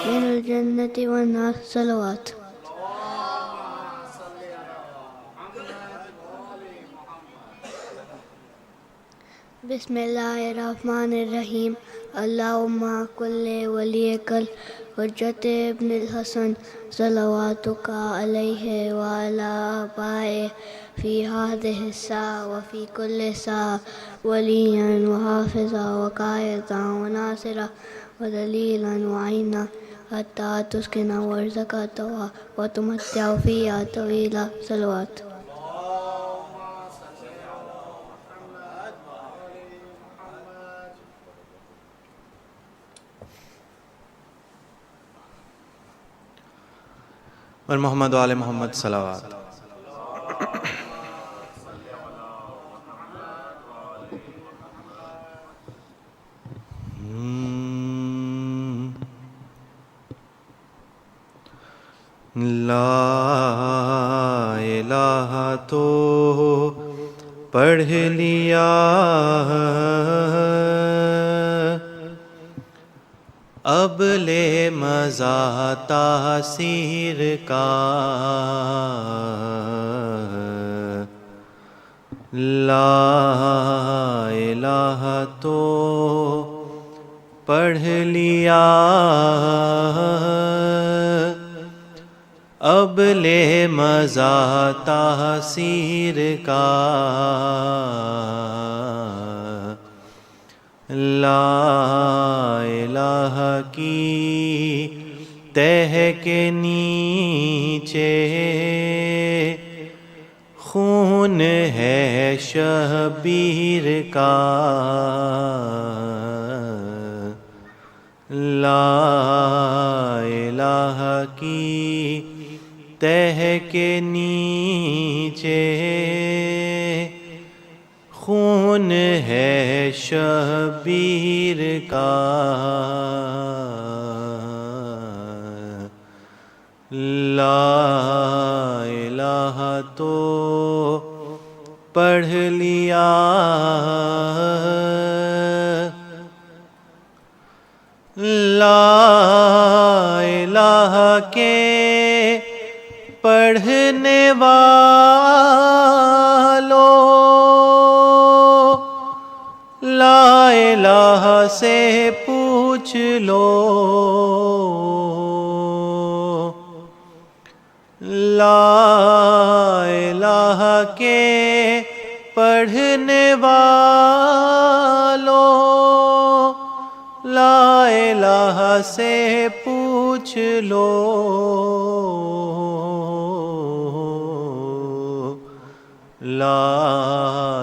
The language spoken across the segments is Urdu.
من الجنة والنار صلوات. بسم الله الرحمن الرحيم. اللهم كل وليك الحجة ابن الحسن صلواتك عليه وعلى آبائه في هذه الساعة وفي كل ساعة وليا وحافظا وقائدا وناصرا ودليلا وعينا حتى تسكن وارزقا توا وتمتع فيها طويلا صلوات. اور محمد و آل محمد صلوات. لا الہ تو پڑھ لیا اب لے مزہ تاثیر کا، لا الہ تو پڑھ لیا اب لے مزہ تاثیر کا، لا الہ کی تہ کے نیچے خون ہے شبیر کا، لا الہ کی تہ کے نیچے خون ہے شبیر کا، لا الہ تو پڑھ لیا لا الہ کے پڑھنے والو لا الہ سے پوچھ لو، لا الہ کے پڑھنے والو لا الہ سے پوچھ لو، لا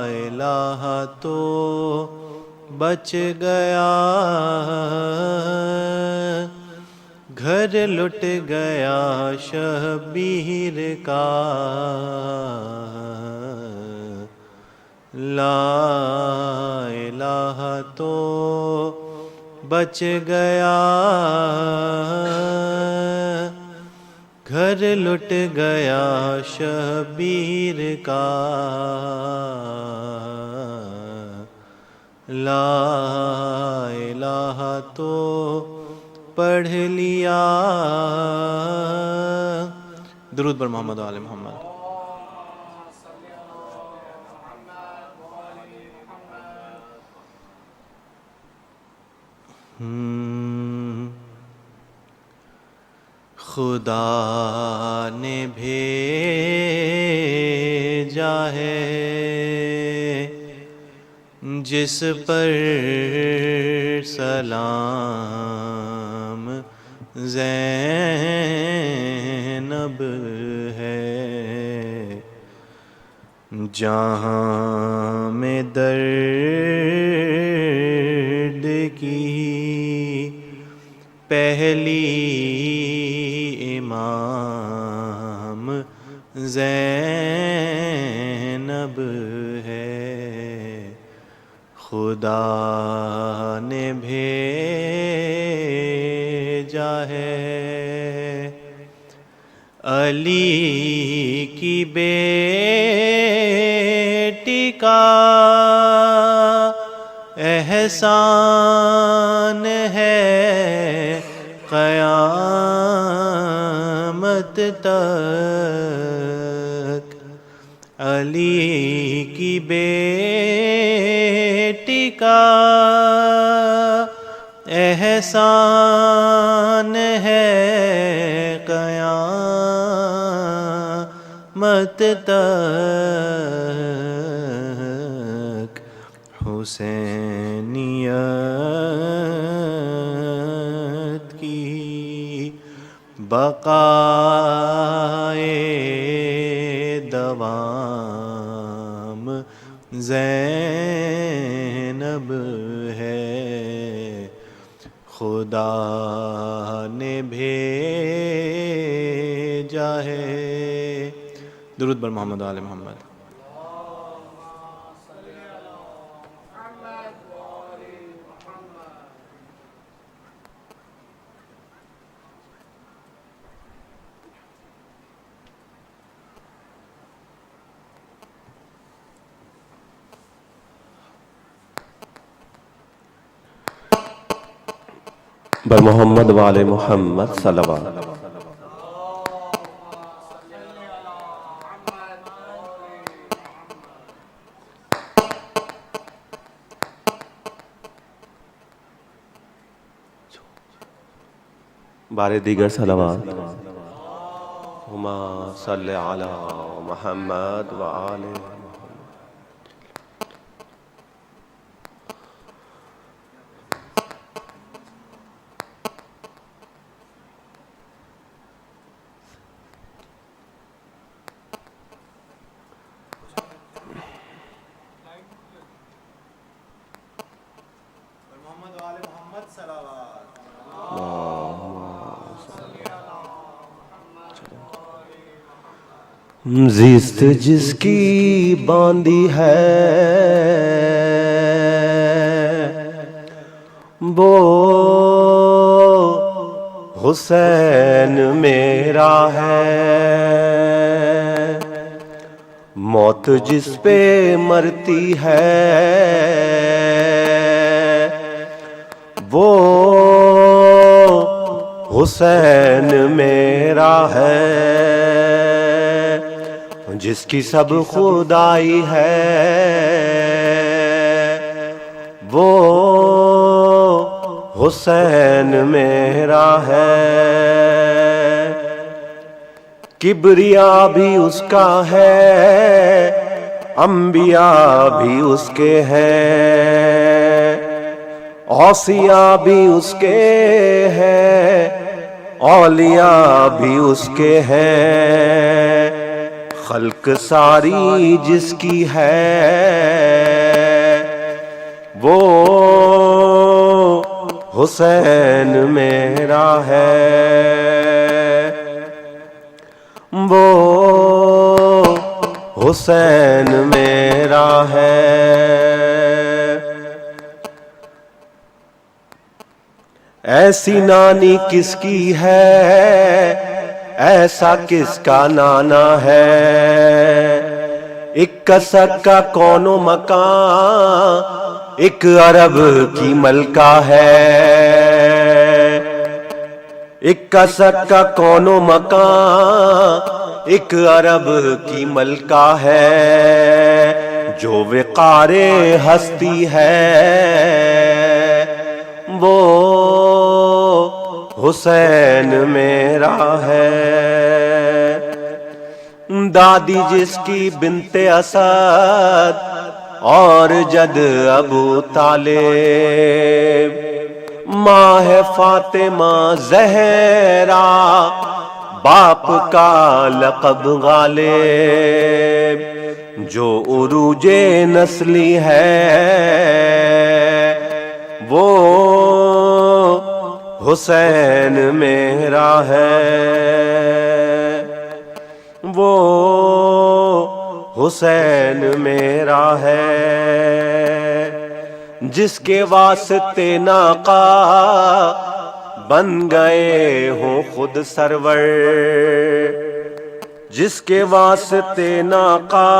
الہ تو بچ گیا گھر لٹ گیا شبیر کا، لا الہ تو بچ گیا گھر لٹ گیا شبیر کا، لا الہ تو پڑھ لیا. درود بر محمد و آل محمد. خدا نے بھیجا ہے جس پر سلام زینب ہے، جہاں میں درد کی پہلی امام زینب ہے، خدا نے بھیجا ہے۔ علی کی بیٹی کا احسان ہے قیامت تک، علی کی بیٹی کا احسان ہے قیامت تک، حسینیت کی بقائے دوام زینب ہے، خدا نے بھیجا ہے۔ درود بر محمد و آل محمد۔ بر محمد و آل محمد صلوات۔ بار دیگر صلوات۔ ہما صلی علی محمد و آل محمد۔ زیست جس کی باندھی ہے وہ حسین میرا ہے، موت جس پہ مرتی ہے وہ حسین میرا ہے، جس کی سب خدائی ہے وہ حسین میرا ہے، کبریا بھی اس کا ہے، انبیاء بھی اس کے ہیں، اوصیاء بھی اس کے ہیں، اولیاء بھی اس کے ہیں، خلق ساری جس کی ہے وہ حسین میرا ہے، وہ حسین میرا ہے۔ ایسی نانی کس کی ہے، ایسا کس کا نانا ہے، اکا سکا کون و مکان ایک عرب کی ملکہ ہے، اکا سکا کون و مکان ایک عرب کی ملکہ ہے، جو وقار ہستی ہے وہ حسین میرا ہے، دادی جس کی بنت اسد اور جد ابو طالب، ماں ہے فاطمہ زہرا، باپ کا لقب غالب، جو عروج نسلی ہے وہ حسین میرا ہے، وہ حسین میرا ہے، جس کے واسطے ناقا بن گئے ہوں خود سرور، جس کے واسطے ناقا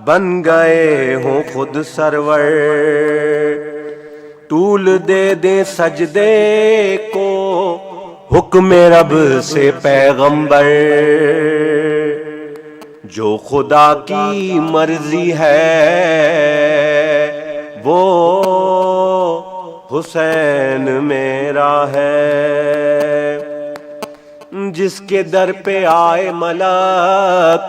بن گئے ہوں خود سرور، طول دے دیں سجدے کو حکم رب سے پیغمبر، جو خدا کی مرضی ہے وہ حسین میرا ہے، جس کے در پہ آئے ملک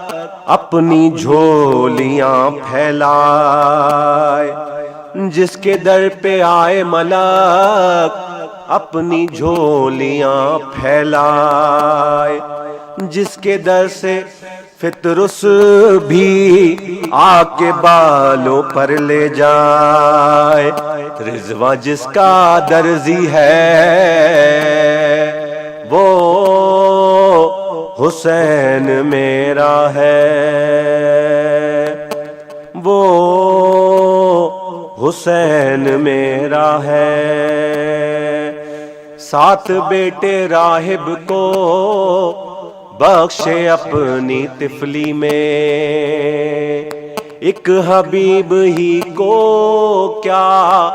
اپنی جھولیاں پھیلائے، جس کے در پہ آئے ملک اپنی جھولیاں پھیلائے، جس کے در سے فطرس بھی آ کے بالوں پر لے جائے، رضوان جس کا درزی ہے وہ حسین میرا ہے، وہ حسین میرا ہے، 7 بیٹے راہب کو بخشے اپنی طفلی میں، ایک حبیب ہی کو کیا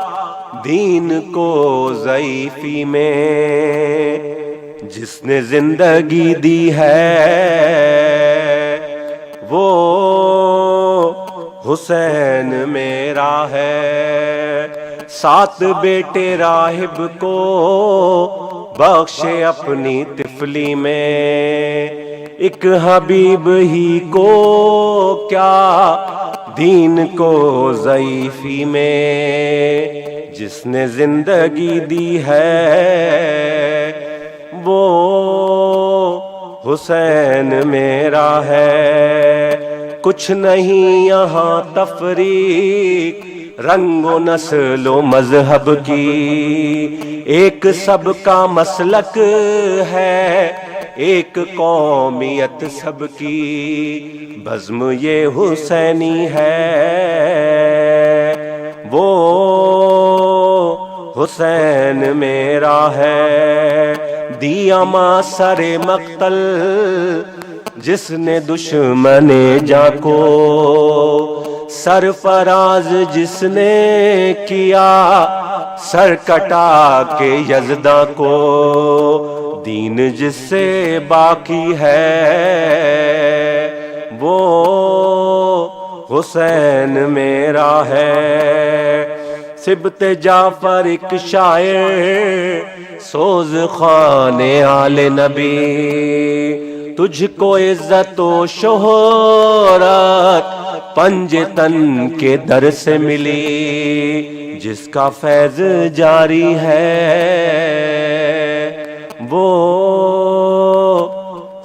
دین کو ضعیفی میں، جس نے زندگی دی ہے وہ حسین میرا ہے، 7 بیٹے راہب کو بخشے اپنی طفلی میں، ایک حبیب ہی کو کیا دین کو ضعیفی میں، جس نے زندگی دی ہے وہ حسین میرا ہے، کچھ نہیں یہاں تفریق رنگ و نسل و مذہب کی، ایک سب کا مسلک ہے، ایک قومیت سب کی، بزم یہ حسینی ہے وہ حسین میرا ہے، دیا ماں سر مقتل جس نے دشمن جاں کو، سرفراز جس نے کیا سر کٹا کے یزداں کو، دین جس سے باقی ہے وہ حسین میرا ہے، سبط جعفر ایک شاعر سوز خان آل نبی، تجھ کو عزت و شہرت پنجتن کے در سے ملی، جس کا فیض جاری ہے وہ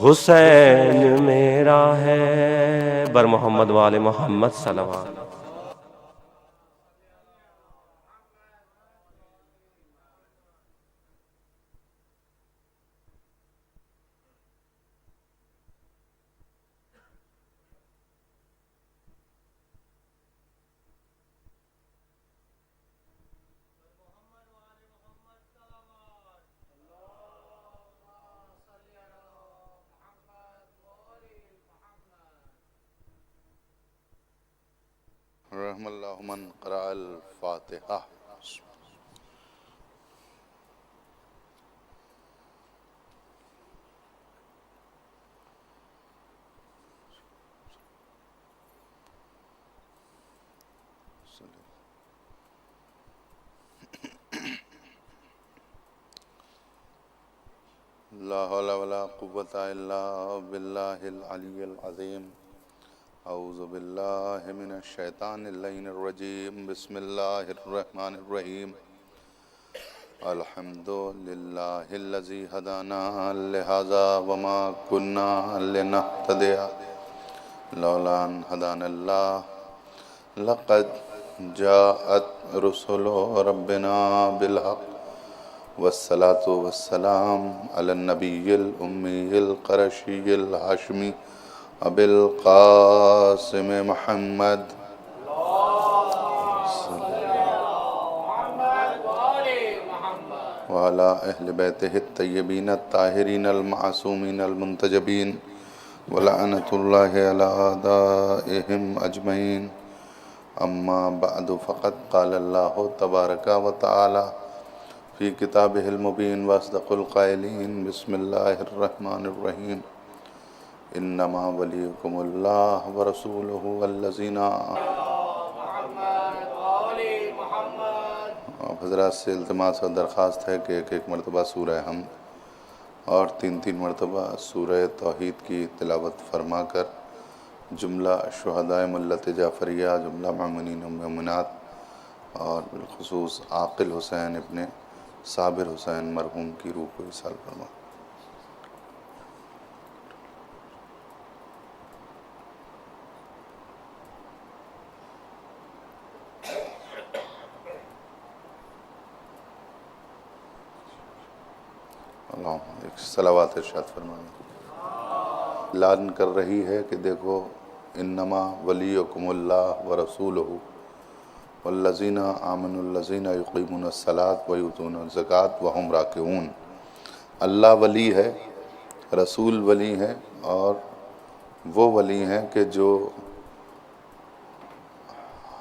حسین میرا ہے، بر محمد وآل محمد صلوات۔ رحم اللہ من قرأ الفاتحہ۔ لا حول ولا قوة إلا بالله العلي العظيم أعوذ بالله من الشيطان اللعين الرجيم بسم الله الرحمن الرحيم الحمد لله الذي هدانا لهذا وما كنا لنهتدي لولا أن هدانا الله لقد جاءت رسل ربنا بالحق والصلاة والسلام على النبي الأمي القرشي الهاشمي أبي القاسم محمد وعلى أهل بيته الطيبين الطاهرين المعصومين المنتجبين ولعنة الله على أعدائهم أجمعين أما بعد فقد قال الله تبارك وتعالى في كتابه المبين وأصدق القائلين بسم الله الرحمن الرحيم انما ولیکم اللہ ورسولہ والذین حضرات سے التماس اور درخواست ہے کہ ایک ایک مرتبہ سورہ حمد اور تین مرتبہ سورہ توحید کی تلاوت فرما کر جملہ شہدائے ملت جعفریہ، جملہ مومنین و مومنات اور بالخصوص عاقل حسین ابن صابر حسین مرحوم کی روح کو ایصال فرما۔ ایک صلوات ارشاد فرمائیں۔ اعلان کر رہی ہے کہ دیکھو انما ولیکم اللہ ورسولہ والذین آمنوا الذین یقیمون الصلاۃ ویؤتون الزکاۃ وہم راکعون۔ اللہ ولی ہے، رسول ولی ہے، اور وہ ولی ہیں کہ جو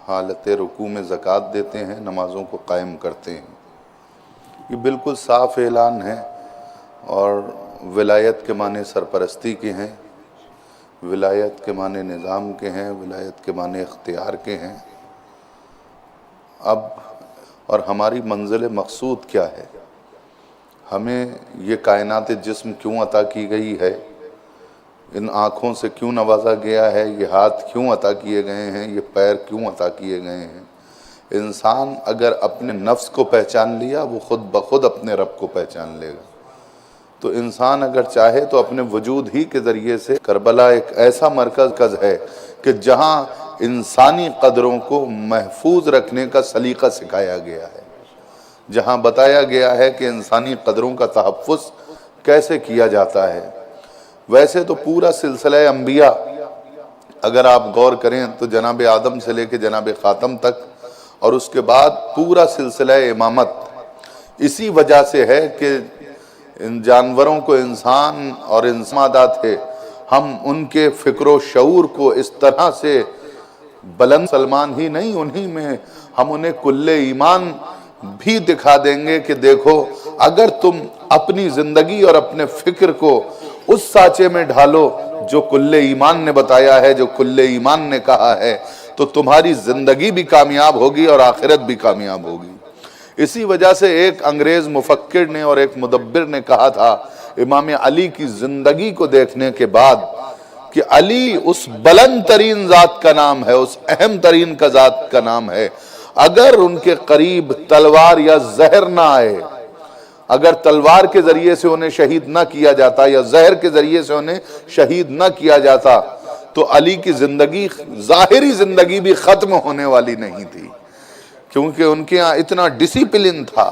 حالت رکوع میں زکوٰۃ دیتے ہیں، نمازوں کو قائم کرتے ہیں۔ یہ بالکل صاف اعلان ہے، اور ولایت کے معنی سرپرستی کے ہیں، ولایت کے معنی نظام کے ہیں، ولایت کے معنی اختیار کے ہیں۔ اب اور ہماری منزل مقصود کیا ہے؟ ہمیں یہ کائنات جسم کیوں عطا کی گئی ہے؟ ان آنکھوں سے کیوں نوازا گیا ہے؟ یہ ہاتھ کیوں عطا کیے گئے ہیں؟ یہ پیر کیوں عطا کیے گئے ہیں؟ انسان اگر اپنے نفس کو پہچان لیا، وہ خود بخود اپنے رب کو پہچان لے گا۔ تو انسان اگر چاہے تو اپنے وجود ہی کے ذریعے سے، کربلا ایک ایسا مرکز ہے کہ جہاں انسانی قدروں کو محفوظ رکھنے کا سلیقہ سکھایا گیا ہے، جہاں بتایا گیا ہے کہ انسانی قدروں کا تحفظ کیسے کیا جاتا ہے۔ ویسے تو پورا سلسلہ انبیاء اگر آپ غور کریں تو جناب آدم سے لے کے جناب خاتم تک، اور اس کے بعد پورا سلسلہ امامت اسی وجہ سے ہے کہ ان جانوروں کو انسان اور انسانات تھے، ہم ان کے فکر و شعور کو اس طرح سے بلند، سلمان ہی نہیں، انہی میں ہم انہیں کل ایمان بھی دکھا دیں گے کہ دیکھو اگر تم اپنی زندگی اور اپنے فکر کو اس سانچے میں ڈھالو جو کل ایمان نے بتایا ہے، جو کل ایمان نے کہا ہے، تو تمہاری زندگی بھی کامیاب ہوگی اور آخرت بھی کامیاب ہوگی۔ اسی وجہ سے ایک انگریز مفکر نے اور ایک مدبر نے کہا تھا امام علی کی زندگی کو دیکھنے کے بعد کہ علی اس بلند ترین ذات کا نام ہے، اس اہم ترین کا ذات کا نام ہے، اگر ان کے قریب تلوار یا زہر نہ آئے، اگر تلوار کے ذریعے سے انہیں شہید نہ کیا جاتا یا زہر کے ذریعے سے انہیں شہید نہ کیا جاتا تو علی کی زندگی، ظاہری زندگی بھی ختم ہونے والی نہیں تھی، کیونکہ ان کے ہاں اتنا ڈسپلن تھا،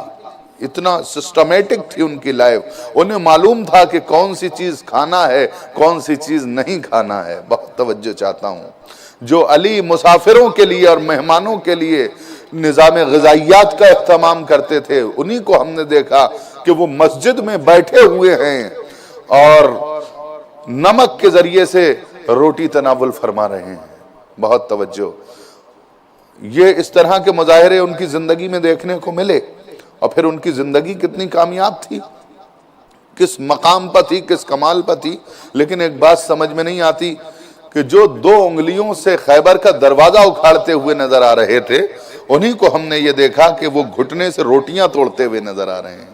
اتنا سسٹمیٹک تھی ان کی لائف، انہیں معلوم تھا کہ کون سی چیز کھانا ہے، کون سی چیز نہیں کھانا ہے۔ بہت توجہ چاہتا ہوں، جو علی مسافروں کے لیے اور مہمانوں کے لیے نظام غذائیات کا اہتمام کرتے تھے، انہی کو ہم نے دیکھا کہ وہ مسجد میں بیٹھے ہوئے ہیں اور نمک کے ذریعے سے روٹی تناول فرما رہے ہیں۔ بہت توجہ، یہ اس طرح کے مظاہرے ان کی زندگی میں دیکھنے کو ملے، اور پھر ان کی زندگی کتنی کامیاب تھی، کس مقام پر تھی، کس کمال پر تھی۔ لیکن ایک بات سمجھ میں نہیں آتی کہ جو 2 انگلیوں سے خیبر کا دروازہ اکھاڑتے ہوئے نظر آ رہے تھے، انہی کو ہم نے یہ دیکھا کہ وہ گھٹنے سے روٹیاں توڑتے ہوئے نظر آ رہے ہیں۔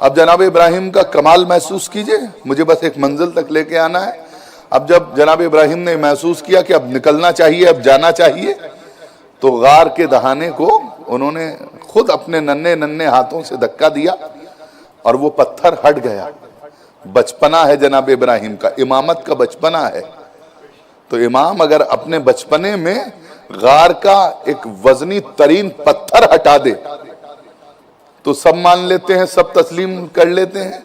اب جناب ابراہیم کا کمال محسوس کیجئے، مجھے بس ایک منزل تک لے کے آنا ہے۔ اب جب جناب ابراہیم نے محسوس کیا کہ اب نکلنا چاہیے، اب جانا چاہیے، تو غار کے دہانے کو انہوں نے خود اپنے ننھے ننھے ہاتھوں سے دھکا دیا اور وہ پتھر ہٹ گیا۔ بچپنا ہے جناب ابراہیم کا، امامت کا بچپنا ہے، تو امام اگر اپنے بچپنے میں غار کا ایک وزنی ترین پتھر ہٹا دے تو سب مان لیتے ہیں، سب تسلیم کر لیتے ہیں،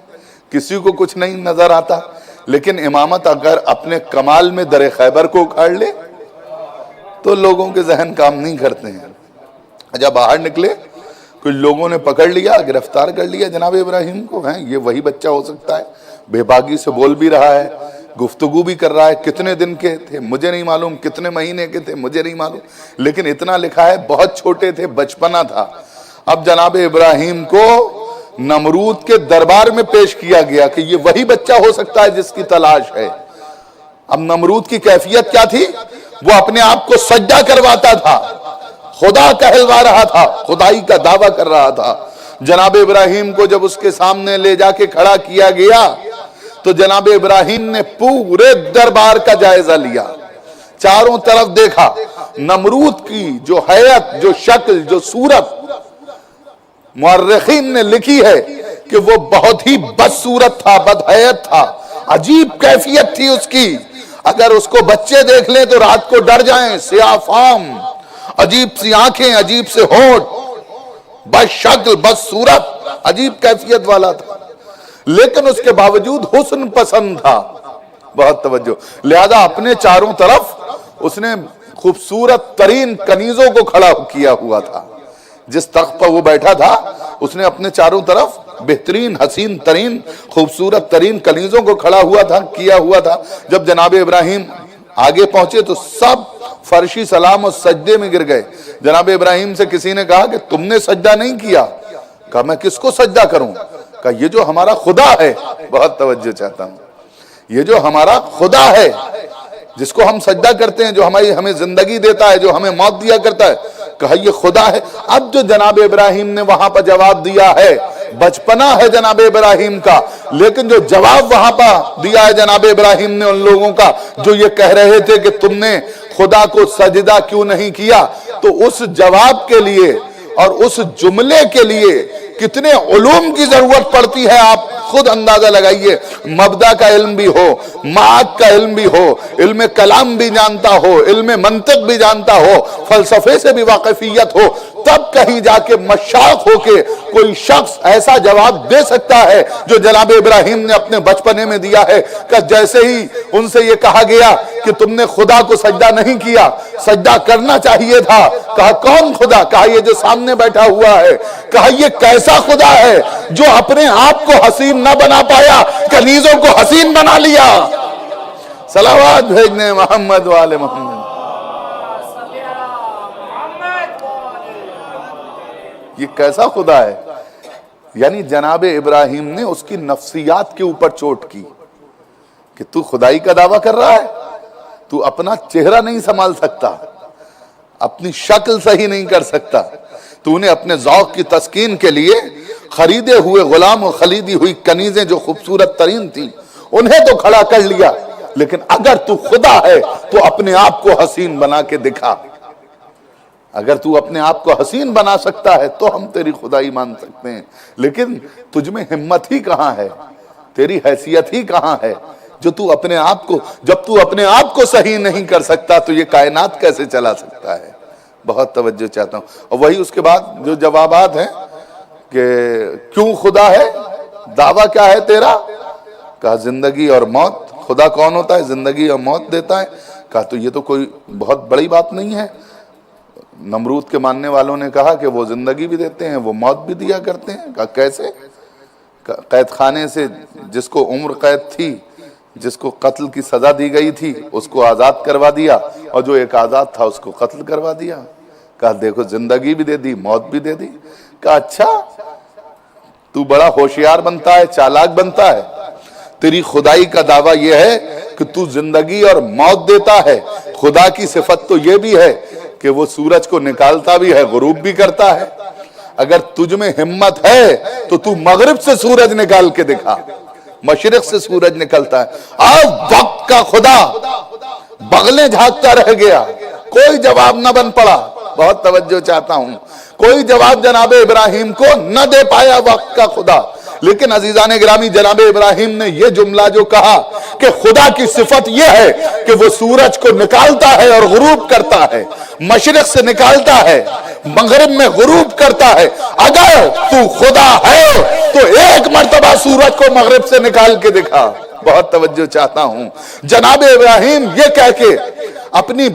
کسی کو کچھ نہیں نظر آتا۔ لیکن امامت اگر اپنے کمال میں در خیبر کو اکھاڑ لے تو لوگوں کے ذہن کام نہیں کرتے ہیں۔ جب باہر نکلے کچھ لوگوں نے پکڑ لیا، گرفتار کر لیا جناب ابراہیم کو، ہیں یہ وہی بچہ ہو سکتا ہے، بے باکی سے بول بھی رہا ہے، گفتگو بھی کر رہا ہے۔ کتنے دن کے تھے مجھے نہیں معلوم، کتنے مہینے کے تھے مجھے نہیں معلوم، لیکن اتنا لکھا ہے بہت چھوٹے تھے، بچپنا تھا۔ اب جناب ابراہیم کو نمرود کے دربار میں پیش کیا گیا کہ یہ وہی بچہ ہو سکتا ہے جس کی تلاش ہے۔ اب نمرود کی کیفیت کیا تھی؟ وہ اپنے آپ کو سجدہ کرواتا تھا، خدا کہلوا رہا تھا، خدائی کا دعویٰ کر رہا تھا۔ جناب ابراہیم کو جب اس کے سامنے لے جا کے کھڑا کیا گیا تو جناب ابراہیم نے پورے دربار کا جائزہ لیا، چاروں طرف دیکھا۔ نمرود کی جو حیت، جو شکل، جو صورت مورخین نے لکھی ہے کہ وہ بہت ہی بدصورت تھا، بدحیت تھا، عجیب کیفیت تھی اس کی۔ اگر اس کو بچے دیکھ لیں تو رات کو ڈر جائیں، سیاہ فام، عجیب سی آنکھیں، عجیب سے ہونٹ، بد شکل، بد صورت، عجیب کیفیت والا تھا، لیکن اس کے باوجود حسن پسند تھا، بہت توجہ۔ لہذا اپنے چاروں طرف اس نے خوبصورت ترین کنیزوں کو کھڑا کیا ہوا تھا۔ جس تخت پر وہ بیٹھا تھا اس نے اپنے چاروں طرف بہترین، حسین ترین، خوبصورت ترین کنیزوں کو کھڑا ہوا تھا، کیا ہوا تھا۔ جب جناب ابراہیم آگے پہنچے تو سب فرشی سلام اور سجدے میں گر گئے۔ جناب ابراہیم سے کسی نے کہا کہ تم نے سجدہ نہیں کیا؟ کہا میں کس کو سجدہ کروں؟ کہا یہ جو ہمارا خدا ہے، بہت توجہ چاہتا ہوں، یہ جو ہمارا خدا ہے جس کو ہم سجدہ کرتے ہیں، جو ہمیں زندگی دیتا ہے، جو ہمیں موت دیا کرتا ہے، کہا یہ خدا ہے۔ اب جو جناب ابراہیم نے وہاں پر جواب دیا ہے، بچپنا ہے جناب ابراہیم کا، لیکن جو جواب وہاں پر دیا ہے جناب ابراہیم نے ان لوگوں کا جو یہ کہہ رہے تھے کہ تم نے خدا کو سجدہ کیوں نہیں کیا، تو اس جواب کے لیے اور اس جملے کے لیے کتنے علوم کی ضرورت پڑتی ہے آپ خود اندازہ لگائیے۔ مبدا کا علم بھی ہو، معاد کا علم بھی ہو، علم کلام بھی جانتا ہو، علم منطق بھی جانتا ہو، فلسفے سے بھی واقفیت ہو، تب کہیں جا کے مشاق ہو کے کوئی شخص ایسا جواب دے سکتا ہے جو جناب ابراہیم نے اپنے بچپنے میں دیا ہے۔ کہ جیسے ہی ان سے یہ کہا گیا کہ تم نے خدا کو سجدہ نہیں کیا، سجدہ کرنا چاہیے تھا، کہا کون خدا؟ کہا یہ جو سامنے بیٹھا ہوا ہے۔ کہا یہ کیسا خدا ہے جو اپنے آپ کو حسین نہ بنا پایا، کنیزوں کو حسین بنا لیا؟ صلوات بھیجنے محمد والے محمد۔ یہ کیسا خدا ہے؟ یعنی جناب ابراہیم نے اس کی نفسیات کے اوپر چوٹ کی کہ تو خدائی کا دعویٰ کر رہا ہے، تو اپنا چہرہ نہیں سنبھال سکتا، اپنی شکل صحیح نہیں کر سکتا، تو نے اپنے ذوق کی تسکین کے لیے خریدے ہوئے غلام و خریدی ہوئی کنیزیں جو خوبصورت ترین تھی انہیں تو کھڑا کر لیا، لیکن اگر تو خدا ہے تو اپنے آپ کو حسین بنا کے دکھا۔ اگر تو اپنے آپ کو حسین بنا سکتا ہے تو ہم تیری خدائی مان سکتے ہیں، لیکن تجھ میں ہمت ہی کہاں ہے، تیری حیثیت ہی کہاں ہے جو تو اپنے آپ کو، جب تو اپنے آپ کو صحیح نہیں کر سکتا تو یہ کائنات کیسے چلا سکتا ہے؟ بہت توجہ چاہتا ہوں۔ اور وہی اس کے بعد جو جوابات ہیں کہ کیوں خدا ہے، دعویٰ کیا ہے تیرا؟ کہا زندگی اور موت۔ خدا کون ہوتا ہے؟ زندگی اور موت دیتا ہے۔ کہا تو یہ تو کوئی بہت بڑی بات نہیں ہے۔ نمرود کے ماننے والوں نے کہا کہ وہ زندگی بھی دیتے ہیں، وہ موت بھی دیا کرتے ہیں۔ کہا کیسے؟ قید خانے سے جس کو عمر قید تھی، جس کو قتل کی سزا دی گئی تھی، اس کو آزاد کروا دیا، اور جو ایک آزاد تھا اس کو قتل کروا دیا۔ کہا دیکھو زندگی بھی دے دی، موت بھی دے دی۔ کہا اچھا تو بڑا ہوشیار بنتا ہے، چالاک بنتا ہے، تیری خدائی کا دعویٰ یہ ہے کہ تو زندگی اور موت دیتا ہے۔ خدا کی صفت تو یہ بھی ہے کہ وہ سورج کو نکالتا بھی ہے، غروب بھی کرتا ہے۔ اگر تجھ میں ہمت ہے تو تو مغرب سے سورج نکال کے دکھا، مشرق سے سورج نکلتا ہے۔ اب وقت کا خدا بغلیں جھانکتا رہ گیا، کوئی جواب نہ بن پڑا۔ بہت توجہ چاہتا ہوں، کوئی جواب جناب ابراہیم کو نہ دے پایا وقت کا خدا۔ لیکن عزیزان گرامی، جناب ابراہیم نے یہ جملہ جو کہا کہ خدا کی صفت یہ ہے کہ وہ سورج کو نکالتا ہے اور غروب کرتا ہے، مشرق سے نکالتا ہے، مغرب میں غروب کرتا ہے۔ اگر تو خدا ہے تو ایک مرتبہ سورج کو مغرب سے نکال کے دکھا۔ بہت توجہ چاہتا ہوں، جناب ابراہیم یہ کہہ کے اپنی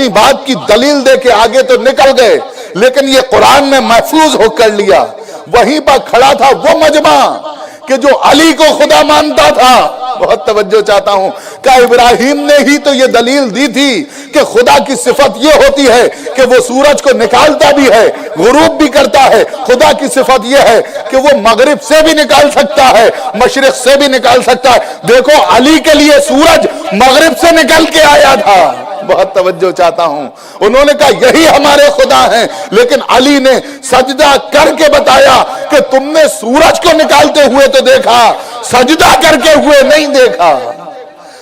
بات کی دلیل دے کے آگے تو نکل گئے، لیکن یہ قرآن میں محفوظ ہو کر لیا۔ وہیں پر کھڑا تھا وہ مجمع کہ جو علی کو خدا مانتا تھا۔ بہت توجہ چاہتا ہوں کہ ابراہیم نے ہی تو یہ دلیل دی تھی کہ خدا کی صفت یہ ہوتی ہے کہ وہ سورج کو نکالتا بھی ہے، غروب بھی کرتا ہے۔ خدا کی صفت یہ ہے کہ وہ مغرب سے بھی نکال سکتا ہے، مشرق سے بھی نکال سکتا ہے۔ دیکھو علی کے لیے سورج مغرب سے نکل کے آیا تھا۔ بہت توجہ چاہتا ہوں، انہوں نے کہا یہی ہمارے خدا ہیں، لیکن علی نے سجدہ کر کے بتایا کہ تم نے سورج کو نکالتے ہوئے تو دیکھا، سجدہ کر کے ہوئے نہیں دیکھا۔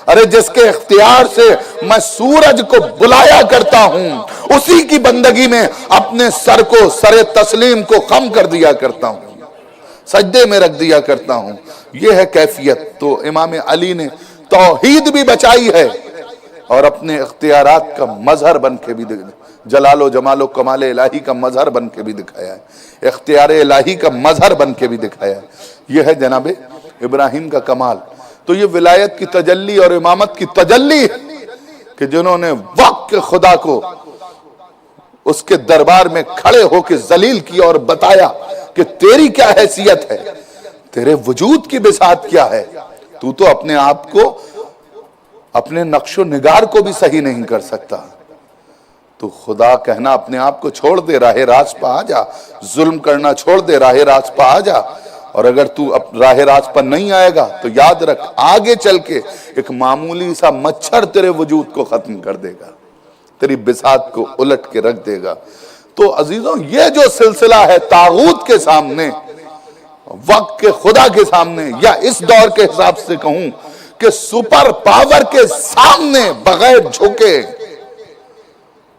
ارے جس کے اختیار سے میں سورج کو بلایا کرتا ہوں، اسی کی بندگی میں اپنے سر تسلیم کو خم کر دیا کرتا ہوں، سجدے میں رکھ دیا کرتا ہوں۔ یہ ہے کیفیت۔ تو امام علی نے توحید بھی بچائی ہے اور اپنے اختیارات کا مظہر بن کے بھی جلال و جمال و کمال الہی کا مظہر بن کے بھی دکھایا ہے، اختیار الہی کا مظہر بن کے بھی دکھایا ہے۔ یہ ہے جناب ابراہیم کا کمال۔ تو یہ ولایت کی تجلی اور امامت کی تجلی ہے کہ جنہوں نے وقت کے خدا کو اس کے دربار میں کھڑے ہو کے ذلیل کیا اور بتایا کہ تیری کیا حیثیت ہے، تیرے وجود کی بساط کیا ہے، تو اپنے آپ کو، اپنے نقش و نگار کو بھی صحیح نہیں کر سکتا۔ تو خدا کہنا اپنے آپ کو چھوڑ دے، راہ راست پہ آ جا، ظلم کرنا چھوڑ دے، راہ راست پہ آ جا۔ اور اگر تو راہ راست پر نہیں آئے گا تو یاد رکھ آگے چل کے ایک معمولی سا مچھر تیرے وجود کو ختم کر دے گا، تیری بساط کو الٹ کے رکھ دے گا۔ تو عزیزوں یہ جو سلسلہ ہے طاغوت کے سامنے، وقت کے خدا کے سامنے، یا اس دور کے حساب سے کہوں کہ سپر پاور کے سامنے بغیر جھکے،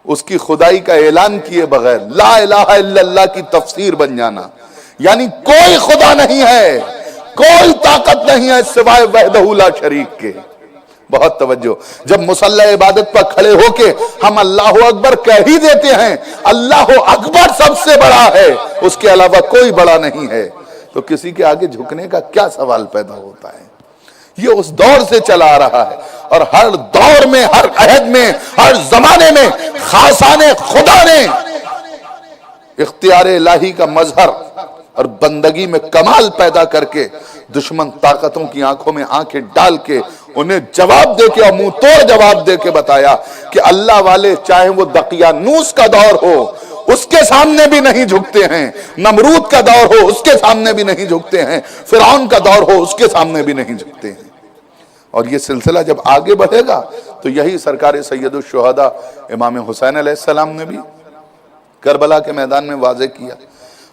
اس کی خدائی کا اعلان کیے بغیر لا الہ الا اللہ کی تفسیر بن جانا، یعنی کوئی خدا نہیں ہے، کوئی طاقت نہیں ہے سوائے وحدہ لا شریک کے۔ بہت توجہ، جب مصلی عبادت پر کھڑے ہو کے ہم اللہ اکبر کہہ ہی دیتے ہیں، اللہ اکبر سب سے بڑا ہے، اس کے علاوہ کوئی بڑا نہیں ہے، تو کسی کے آگے جھکنے کا کیا سوال پیدا ہوتا ہے؟ یہ اس دور سے چلا آ رہا ہے، اور ہر دور میں، ہر عہد میں، ہر زمانے میں خاصان خدا نے اختیار الہی کا مظہر اور بندگی میں کمال پیدا کر کے دشمن طاقتوں کی آنکھوں میں آنکھیں ڈال کے انہیں جواب دے کے اور منہ توڑ جواب دے کے بتایا کہ اللہ والے چاہے وہ دقیانوس کا دور ہو اس کے سامنے بھی نہیں جھکتے ہیں، نمرود کا دور ہو اس کے سامنے بھی نہیں جھکتے ہیں، فرعون کا دور ہو اس کے سامنے بھی نہیں جھکتے ہیں۔ اور یہ سلسلہ جب آگے بڑھے گا تو یہی سرکار سید الشہداء امام حسین علیہ السلام نے بھی کربلا کے میدان میں واضح کیا۔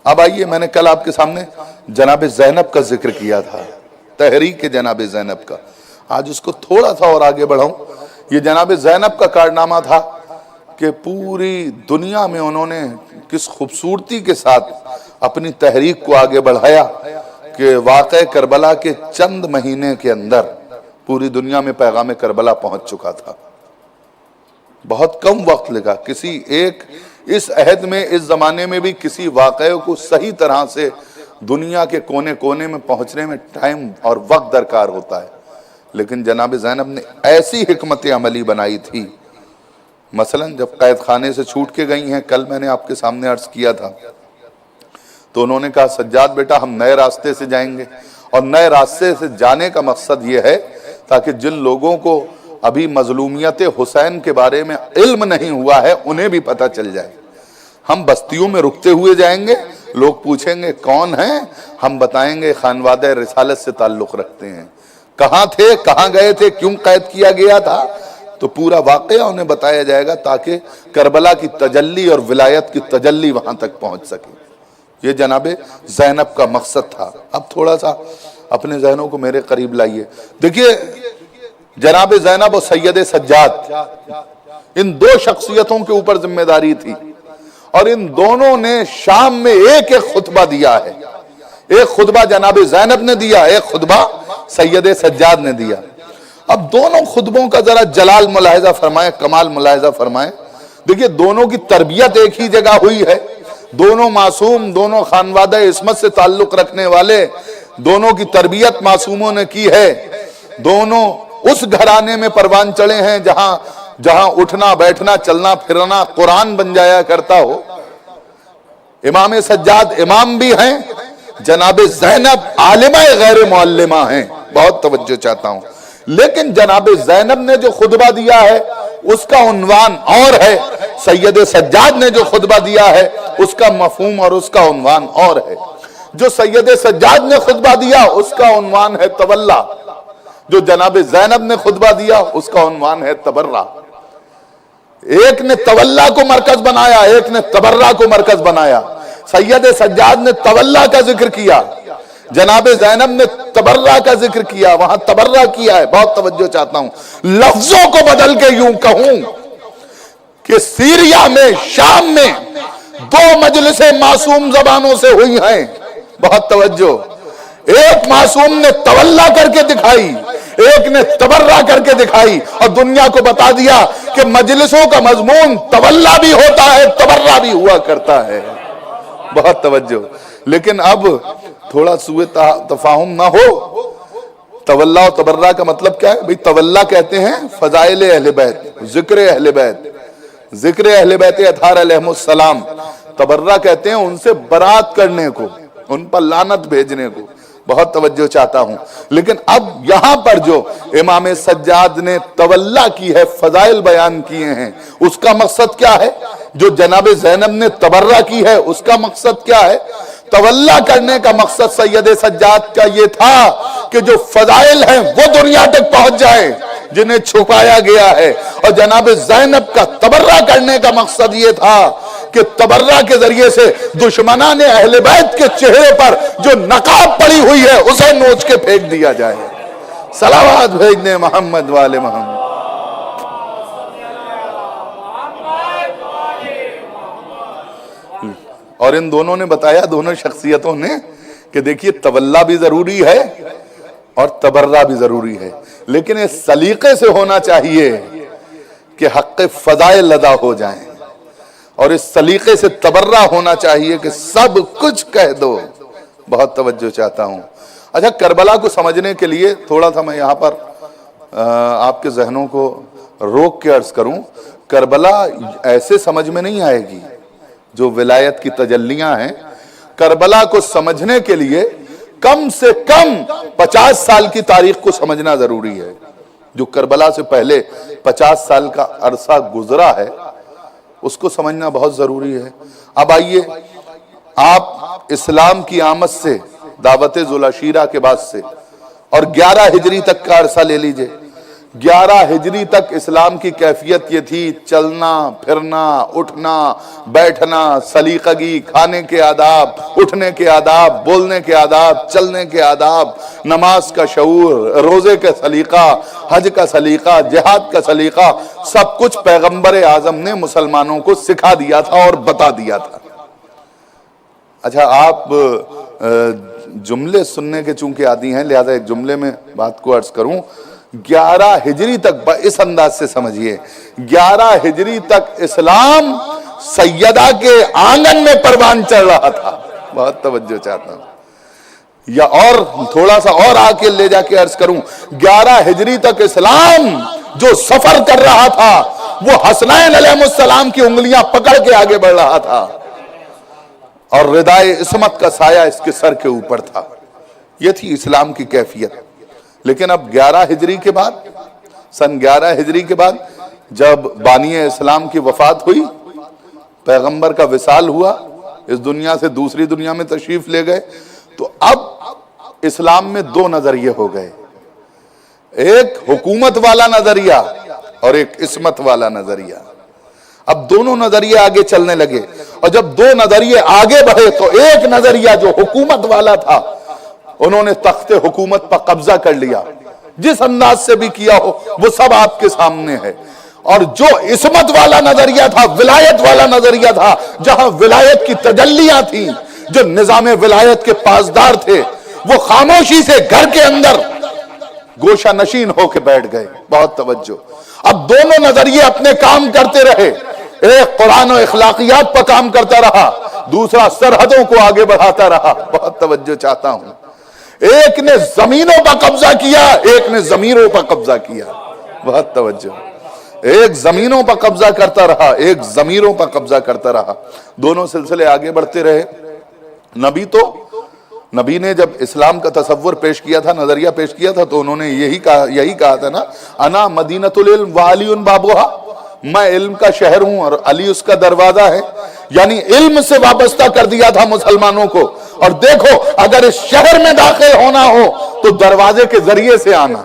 اب آئیے، میں نے کل آپ کے سامنے جناب زینب کا ذکر کیا تھا، تحریک جناب زینب کا، آج اس کو تھوڑا سا اور آگے بڑھاؤں۔ یہ جناب زینب کا کارنامہ تھا کہ پوری دنیا میں انہوں نے کس خوبصورتی کے ساتھ اپنی تحریک کو آگے بڑھایا کہ واقع کربلا کے چند مہینے کے اندر پوری دنیا میں پیغام کربلا پہنچ چکا تھا۔ بہت کم وقت لگا، کسی ایک اس عہد میں، اس زمانے میں بھی کسی واقعے کو صحیح طرح سے دنیا کے کونے کونے میں پہنچنے میں ٹائم اور وقت درکار ہوتا ہے، لیکن جناب زینب نے ایسی حکمت عملی بنائی تھی۔ مثلا جب قید خانے سے چھوٹ کے گئی ہیں، کل میں نے آپ کے سامنے عرض کیا تھا، تو انہوں نے کہا سجاد بیٹا ہم نئے راستے سے جائیں گے، اور نئے راستے سے جانے کا مقصد یہ ہے تاکہ جن لوگوں کو ابھی مظلومیت حسین کے بارے میں علم نہیں ہوا ہے انہیں بھی پتہ چل جائے۔ ہم بستیوں میں رکتے ہوئے جائیں گے، لوگ پوچھیں گے کون ہیں، ہم بتائیں گے خانوادہ رسالت سے تعلق رکھتے ہیں، کہاں تھے، کہاں گئے تھے، کیوں قید کیا گیا تھا، تو پورا واقعہ انہیں بتایا جائے گا تاکہ کربلا کی تجلی اور ولایت کی تجلی وہاں تک پہنچ سکے. یہ جناب زینب کا مقصد تھا. اب تھوڑا سا اپنے ذہنوں کو میرے قریب لائیے. دیکھیے جناب زینب اور سید سجاد ان دو شخصیتوں کے اوپر ذمہ داری تھی اور ان دونوں نے شام میں ایک ایک خطبہ دیا ہے. ایک خطبہ جناب زینب نے دیا, ایک خطبہ سید سجاد نے دیا. اب دونوں خطبوں کا ذرا جلال ملاحظہ فرمائیں, کمال ملاحظہ فرمائیں. دیکھیے دونوں کی تربیت ایک ہی جگہ ہوئی ہے, دونوں معصوم, دونوں خانوادہ عصمت سے تعلق رکھنے والے, دونوں کی تربیت معصوموں نے کی ہے, دونوں اس گھرانے میں پروان چڑھے ہیں جہاں اٹھنا بیٹھنا چلنا پھرنا قرآن بن جایا کرتا ہو. امام سجاد امام بھی ہیں, جناب زینب عالمہ غیر معلمہ ہیں. بہت توجہ چاہتا ہوں. لیکن جناب زینب نے جو خطبہ دیا ہے اس کا عنوان اور ہے, سید سجاد نے جو خطبہ دیا ہے اس کا مفہوم اور اس کا عنوان اور ہے. جو سید سجاد نے خطبہ دیا اس کا عنوان ہے تولا, جو جناب زینب نے خطبہ دیا اس کا عنوان ہے تبرہ. ایک نے تولا کو مرکز بنایا, ایک نے تبرہ کو مرکز بنایا. سید سجاد نے تولا کا ذکر کیا, جناب زینب نے تبرہ کا ذکر کیا. وہاں تبرہ کیا ہے. بہت توجہ چاہتا ہوں. لفظوں کو بدل کے یوں کہوں کہ سیریا میں, شام میں دو مجلسیں معصوم زبانوں سے ہوئی ہیں. بہت توجہ. ایک معصوم نے تولا کر کے دکھائی, ایک نے تبرہ کر کے دکھائی اور دنیا کو بتا دیا کہ مجلسوں کا مضمون تولا بھی ہوتا ہے, تبرہ بھی ہوا کرتا ہے. بہت توجہ. لیکن اب تھوڑا سوء تفاہم نہ ہو. تولا و تبرہ کا مطلب کیا ہے؟ بھئی تولا کہتے ہیں فضائل اہل بیت, ذکر اہل بیت, ذکر اہل بیت اطہار علیہ السلام. تبرہ کہتے ہیں ان سے برات کرنے کو, ان پر لعنت بھیجنے کو. بہت توجہ چاہتا ہوں. لیکن اب یہاں پر جو امام سجاد نے تولا کی ہے, فضائل بیان کیے ہیں, اس کا مقصد کیا ہے؟ جو جناب زینب نے تبرہ کی ہے اس کا مقصد کیا ہے؟ تولا کرنے کا مقصد سید سجاد کا یہ تھا کہ جو فضائل ہیں وہ دنیا تک پہنچ جائیں جنہیں چھپایا گیا ہے. اور جناب زینب کا تبرہ کرنے کا مقصد یہ تھا کہ تبرہ کے ذریعے سے دشمنان اہل بیت کے چہرے پر جو نقاب پڑی ہوئی ہے اسے نوچ کے پھینک دیا جائے. صلوات بھیجنے محمد والے محمد. اور ان دونوں نے بتایا, دونوں شخصیتوں نے, کہ دیکھیے تولا بھی ضروری ہے اور تبرہ بھی ضروری ہے, لیکن اس سلیقے سے ہونا چاہیے کہ حق فضائل ادا ہو جائیں, اور اس سلیقے سے تبرہ ہونا چاہیے کہ سب کچھ کہہ دو. بہت توجہ چاہتا ہوں. اچھا, کربلا کو سمجھنے کے لیے تھوڑا سا میں یہاں پر آپ کے ذہنوں کو روک کے عرض کروں. کربلا ایسے سمجھ میں نہیں آئے گی. جو ولایت کی تجلیاں ہیں, کربلا کو سمجھنے کے لیے کم سے کم 50 سال کی تاریخ کو سمجھنا ضروری ہے. جو کربلا سے پہلے 50 سال کا عرصہ گزرا ہے اس کو سمجھنا بہت ضروری ہے. اب آئیے, آپ اسلام کی آمد سے, دعوت ذوالعشیرہ کے بعد سے, اور 11 ہجری تک کا عرصہ لے لیجئے. 11 ہجری تک اسلام کی کیفیت یہ تھی, چلنا پھرنا اٹھنا بیٹھنا, سلیقگی, کھانے کے آداب, اٹھنے کے آداب, بولنے کے آداب, چلنے کے آداب, نماز کا شعور, روزے کا سلیقہ, حج کا سلیقہ, جہاد کا سلیقہ, سب کچھ پیغمبر اعظم نے مسلمانوں کو سکھا دیا تھا اور بتا دیا تھا. اچھا, آپ جملے سننے کے چونکہ عادی ہیں لہذا ایک جملے میں بات کو عرض کروں. 11 ہجری تک اس انداز سے سمجھیے, 11 ہجری تک اسلام سیدہ کے آنگن میں پروان چڑھ رہا تھا. بہت توجہ چاہتا ہوں. یا اور تھوڑا سا اور آگے لے جا کے عرض کروں, 11 ہجری تک اسلام جو سفر کر رہا تھا وہ حسنین علیہ السلام کی انگلیاں پکڑ کے آگے بڑھ رہا تھا, اور ردائے عصمت کا سایہ اس کے سر کے اوپر تھا. یہ تھی اسلام کی کیفیت. لیکن اب 11 ہجری کے بعد, سن 11 ہجری کے بعد جب بانی اسلام کی وفات ہوئی, پیغمبر کا وصال ہوا, اس دنیا سے دوسری دنیا میں تشریف لے گئے, تو اب اسلام میں دو نظریے ہو گئے. ایک حکومت والا نظریہ, اور ایک عصمت والا نظریہ. اب دونوں نظریے آگے چلنے لگے, اور جب دو نظریے آگے بڑھے تو ایک نظریہ جو حکومت والا تھا, انہوں نے تخت حکومت پر قبضہ کر لیا. جس انداز سے بھی کیا ہو وہ سب آپ کے سامنے ہے. اور جو عصمت والا نظریہ تھا, ولایت والا نظریہ تھا, جہاں ولایت کی تجلیاں تھیں, جو نظام ولایت کے پاسدار تھے, وہ خاموشی سے گھر کے اندر گوشہ نشین ہو کے بیٹھ گئے. بہت توجہ. اب دونوں نظریے اپنے کام کرتے رہے. ایک قرآن و اخلاقیات پر کام کرتا رہا, دوسرا سرحدوں کو آگے بڑھاتا رہا. بہت توجہ چاہتا ہوں. ایک نے زمینوں پر قبضہ کیا, ایک نے ضمیروں پر قبضہ کیا. بہت توجہ. ایک زمینوں پر قبضہ کرتا رہا, ایک ضمیروں پر قبضہ کرتا رہا. دونوں سلسلے آگے بڑھتے رہے. نبی نے جب اسلام کا تصور پیش کیا تھا, نظریہ پیش کیا تھا, تو انہوں نے یہی کہا تھا نا, انا مدینۃ العلم وعلی بابوہا, میں علم کا شہر ہوں اور علی اس کا دروازہ ہے. یعنی علم سے وابستہ کر دیا تھا مسلمانوں کو. اور دیکھو, اگر اس شہر میں داخل ہونا ہو تو دروازے کے ذریعے سے آنا.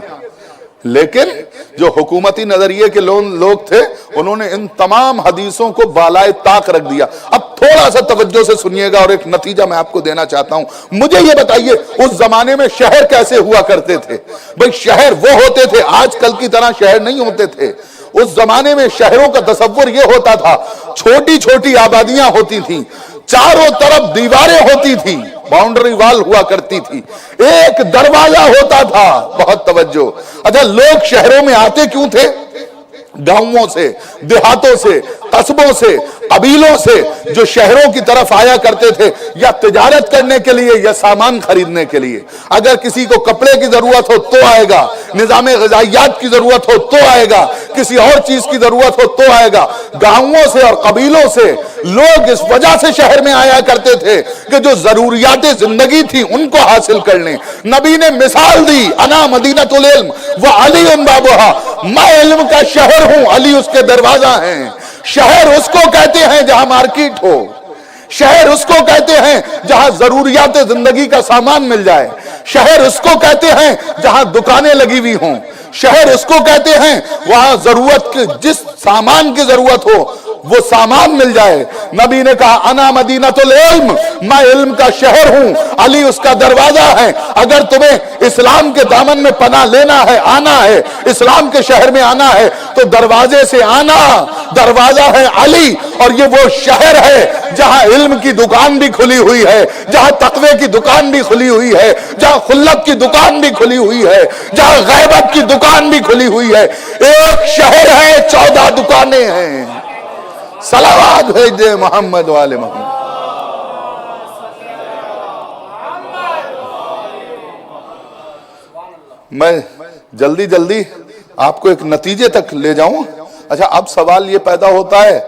لیکن جو حکومتی نظریے کے لوگ تھے, انہوں نے ان تمام حدیثوں کو بالائے طاق رکھ دیا. اب تھوڑا سا توجہ سے سنیے گا, اور ایک نتیجہ میں آپ کو دینا چاہتا ہوں. مجھے یہ بتائیے, اس زمانے میں شہر کیسے ہوا کرتے تھے؟ بھئی شہر وہ ہوتے تھے, آج کل کی طرح شہر نہیں ہوتے تھے. اس زمانے میں شہروں کا تصور یہ ہوتا تھا, چھوٹی چھوٹی آبادیاں ہوتی تھیں, چاروں طرف دیواریں ہوتی تھیں, باؤنڈری وال ہوا کرتی تھی, ایک دروازہ ہوتا تھا. بہت توجہ. اچھا, لوگ شہروں میں آتے کیوں تھے؟ گاؤں سے, دیہاتوں سے, قصبوں سے, قبیلوں سے, جو شہروں کی طرف آیا کرتے تھے, یا تجارت کرنے کے لیے یا سامان خریدنے کے لیے. اگر کسی کو کپڑے کی ضرورت ہو تو آئے گا, نظام غذائیات کی ضرورت ہو تو آئے گا, کسی اور چیز کی ضرورت ہو تو آئے گا. گاؤں سے اور قبیلوں سے لوگ اس وجہ سے شہر میں آیا کرتے تھے کہ جو ضروریات زندگی تھی ان کو حاصل کر لیں. نبی نے مثال دی, انا مدینۃ العلم وعلی بابوہا, میں علم کا شہر ہوں, علی اس کے دروازہ ہیں. شہر اس کو کہتے ہیں جہاں مارکیٹ ہو, شہر اس کو کہتے ہیں جہاں ضروریات زندگی کا سامان مل جائے, شہر اس کو کہتے ہیں جہاں دکانیں لگی ہوئی ہوں, شہر اس کو کہتے ہیں وہاں ضرورت کے جس سامان کی ضرورت ہو وہ سامان مل جائے. نبی نے کہا انا مدینۃ العلم, میں علم کا شہر ہوں, علی اس کا دروازہ ہے. اگر تمہیں اسلام کے دامن میں پناہ لینا ہے, آنا ہے, اسلام کے شہر میں آنا ہے, تو دروازے سے آنا. دروازہ ہے علی, اور یہ وہ شہر ہے جہاں علم کی دکان بھی کھلی ہوئی ہے, جہاں تقوی کی دکان بھی کھلی ہوئی ہے, جہاں خلت کی دکان بھی کھلی ہوئی ہے, جہاں غیبت کی دکان بھی کھلی ہوئی ہے. ایک شہر ہے, 14 دکانیں ہیں. صلوات بھیج دے محمد والے محمد. میں جلدی آپ کو ایک نتیجے تک لے جاؤں. اچھا, اب سوال یہ پیدا ہوتا ہے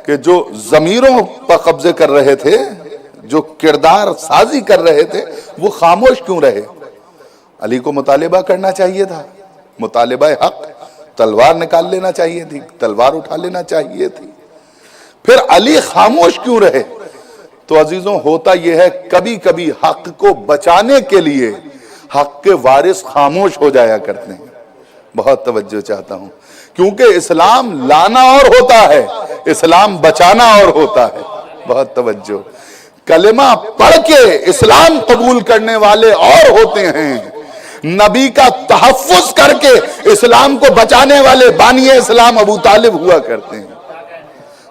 کہ جو ضمیروں پر قبضے کر رہے تھے, جو کردار سازی کر رہے تھے, وہ خاموش کیوں رہے؟ علی کو مطالبہ کرنا چاہیے تھا, مطالبہ حق, تلوار نکال لینا چاہیے تھی, تلوار اٹھا لینا چاہیے تھی. پھر علی خاموش کیوں رہے؟ تو عزیزوں, ہوتا یہ ہے, کبھی کبھی حق کو بچانے کے لیے حق کے وارث خاموش ہو جایا کرتے ہیں. بہت توجہ چاہتا ہوں, کیونکہ اسلام لانا اور ہوتا ہے, اسلام بچانا اور ہوتا ہے. بہت توجہ. کلمہ پڑھ کے اسلام قبول کرنے والے اور ہوتے ہیں, نبی کا تحفظ کر کے اسلام کو بچانے والے بانی اسلام ابو طالب ہوا کرتے ہیں.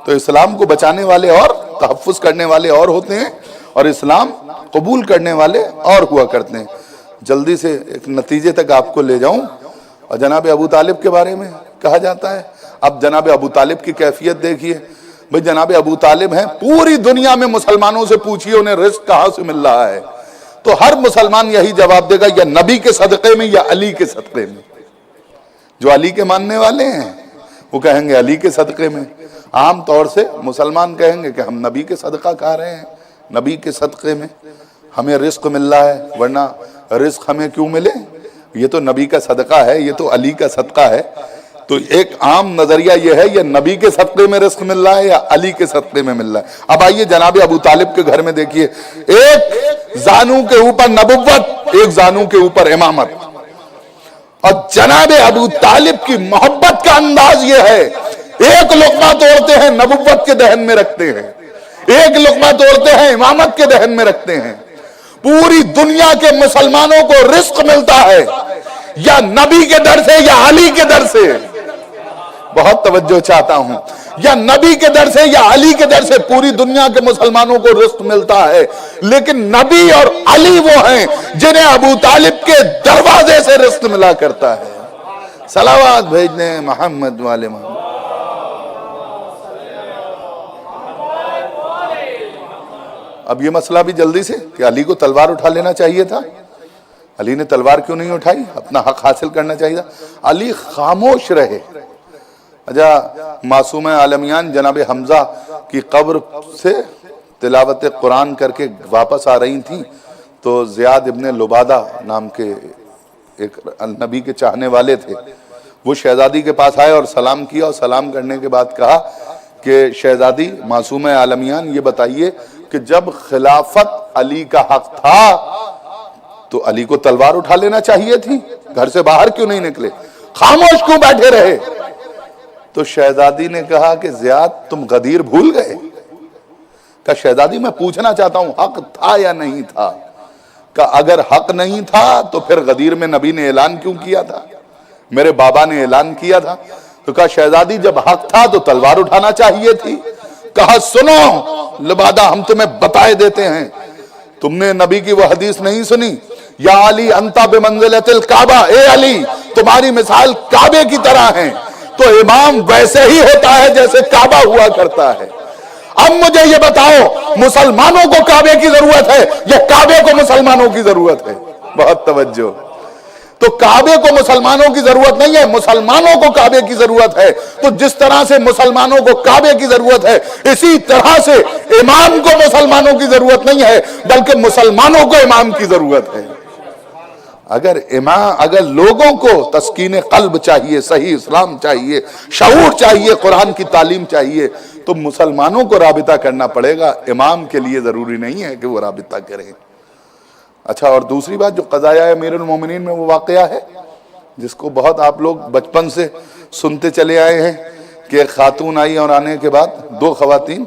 تو اسلام کو بچانے والے اور تحفظ کرنے والے اور ہوتے ہیں, اور اسلام قبول کرنے والے اور ہوا کرتے ہیں. جلدی سے ایک نتیجے تک آپ کو لے جاؤں. اور جناب ابو طالب کے بارے میں کہا جاتا ہے. اب جناب ابو طالب کی کیفیت دیکھیے. بھئی جناب ابو طالب ہیں, پوری دنیا میں مسلمانوں سے پوچھئے انہیں رزق کہاں سے مل رہا ہے, تو ہر مسلمان یہی جواب دے گا, یا نبی کے صدقے میں یا علی کے صدقے میں. جو علی کے ماننے والے ہیں وہ کہیں گے علی کے صدقے میں. عام طور سے مسلمان کہیں گے کہ ہم نبی کے صدقہ کھا رہے ہیں, نبی کے صدقے میں ہمیں رزق مل رہا ہے, ورنہ رزق ہمیں کیوں ملے, یہ تو نبی کا صدقہ ہے, یہ تو علی کا صدقہ ہے. تو ایک عام نظریہ یہ ہے, یہ نبی کے صدقے میں رزق مل رہا ہے یا علی کے صدقے میں مل رہا ہے. اب آئیے جناب ابو طالب کے گھر میں دیکھیے, ایک زانو کے اوپر نبوت, ایک زانو کے اوپر امامت. اور جناب ابو طالب کی محبت کا انداز یہ ہے، ایک لقمہ توڑتے ہیں نبوت کے دہن میں رکھتے ہیں، ایک لقمہ توڑتے ہیں امامت کے دہن میں رکھتے ہیں۔ پوری دنیا کے مسلمانوں کو رزق ملتا ہے یا نبی کے در سے یا علی کے در سے، بہت توجہ چاہتا ہوں، یا نبی کے در سے یا علی کے در سے پوری دنیا کے مسلمانوں کو رزق ملتا ہے، لیکن نبی اور علی وہ ہیں جنہیں ابو طالب کے دروازے سے رزق ملا کرتا ہے۔ صلوات بھیجنے محمد والے محمد۔ اب یہ مسئلہ بھی جلدی سے کہ علی کو تلوار اٹھا لینا چاہیے تھا، علی نے تلوار کیوں نہیں اٹھائی؟ اپنا حق حاصل کرنا چاہیے تھا۔ علی خاموش رہے۔ اچھا، معصوم عالمیان جناب حمزہ کی قبر سے تلاوت قرآن کر کے واپس آ رہی تھیں تو زیاد ابن لبادہ نام کے ایک نبی کے چاہنے والے تھے، وہ شہزادی کے پاس آئے اور سلام کیا، اور سلام کرنے کے بعد کہا کہ شہزادی معصوم عالمیان یہ بتائیے کہ جب خلافت علی کا حق تھا تو علی کو تلوار اٹھا لینا چاہیے تھی، گھر سے باہر کیوں نہیں نکلے، خاموش کیوں بیٹھے رہے؟ تو شہزادی نے کہا کہ زیاد تم غدیر بھول گئے؟ کہ شہزادی میں پوچھنا چاہتا ہوں حق تھا یا نہیں تھا؟ کہ اگر حق نہیں تھا تو پھر غدیر میں نبی نے اعلان کیوں کیا تھا؟ میرے بابا نے اعلان کیا تھا۔ تو کہا شہزادی جب حق تھا تو تلوار اٹھانا چاہیے تھی۔ کہا سنو لبادہ، ہم تمہیں بتائے دیتے ہیں، تم نے نبی کی وہ حدیث نہیں سنی، یا علی انتا بمنزلت الکعبہ، اے علی تمہاری مثال کعبے کی طرح ہے، تو امام ویسے ہی ہوتا ہے جیسے کعبہ ہوا کرتا ہے۔ اب مجھے یہ بتاؤ مسلمانوں کو کعبے کی ضرورت ہے یا کعبے کو مسلمانوں کی ضرورت ہے؟ بہت توجہ۔ تو کعبے کو مسلمانوں کی ضرورت نہیں ہے، مسلمانوں کو کعبے کی ضرورت ہے۔ تو جس طرح سے مسلمانوں کو کعبے کی ضرورت ہے، اسی طرح سے امام کو مسلمانوں کی ضرورت نہیں ہے بلکہ مسلمانوں کو امام کی ضرورت ہے۔ اگر لوگوں کو تسکین قلب چاہیے، صحیح اسلام چاہیے، شعور چاہیے، قرآن کی تعلیم چاہیے، تو مسلمانوں کو رابطہ کرنا پڑے گا، امام کے لیے ضروری نہیں ہے کہ وہ رابطہ کریں۔ اچھا، اور دوسری بات جو قضایہ امیر المومنین میں وہ واقعہ ہے جس کو بہت آپ لوگ بچپن سے سنتے چلے آئے ہیں کہ ایک خاتون آئی اور آنے کے بعد دو خواتین،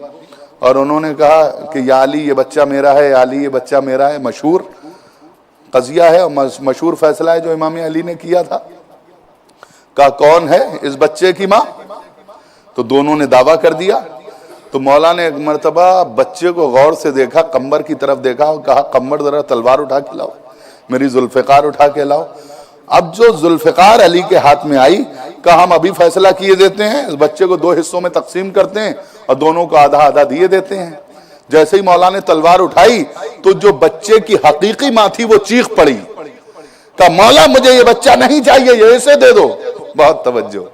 اور انہوں نے کہا کہ یا علی یہ بچہ میرا ہے، یا علی یہ بچہ میرا ہے۔ مشہور قضیہ ہے اور مشہور فیصلہ ہے جو امام علی نے کیا تھا۔ کہا کون ہے اس بچے کی ماں؟ تو دونوں نے دعویٰ کر دیا۔ تو مولا نے ایک مرتبہ بچے کو غور سے دیکھا، قمر کی طرف دیکھا اور کہا قمر ذرا تلوار اٹھا کے لاؤ، میری ذوالفقار اٹھا کے لاؤ۔ اب جو ذوالفقار علی کے ہاتھ میں آئی، کہا ہم ابھی فیصلہ کیے دیتے ہیں، اس بچے کو دو حصوں میں تقسیم کرتے ہیں اور دونوں کو آدھا آدھا دیے دیتے ہیں۔ جیسے ہی مولا نے تلوار اٹھائی تو جو بچے کی حقیقی ماں تھی وہ چیخ پڑی، کہا مولا مجھے یہ بچہ نہیں چاہیے، یہ اسے دے دو۔ بہت توجہ۔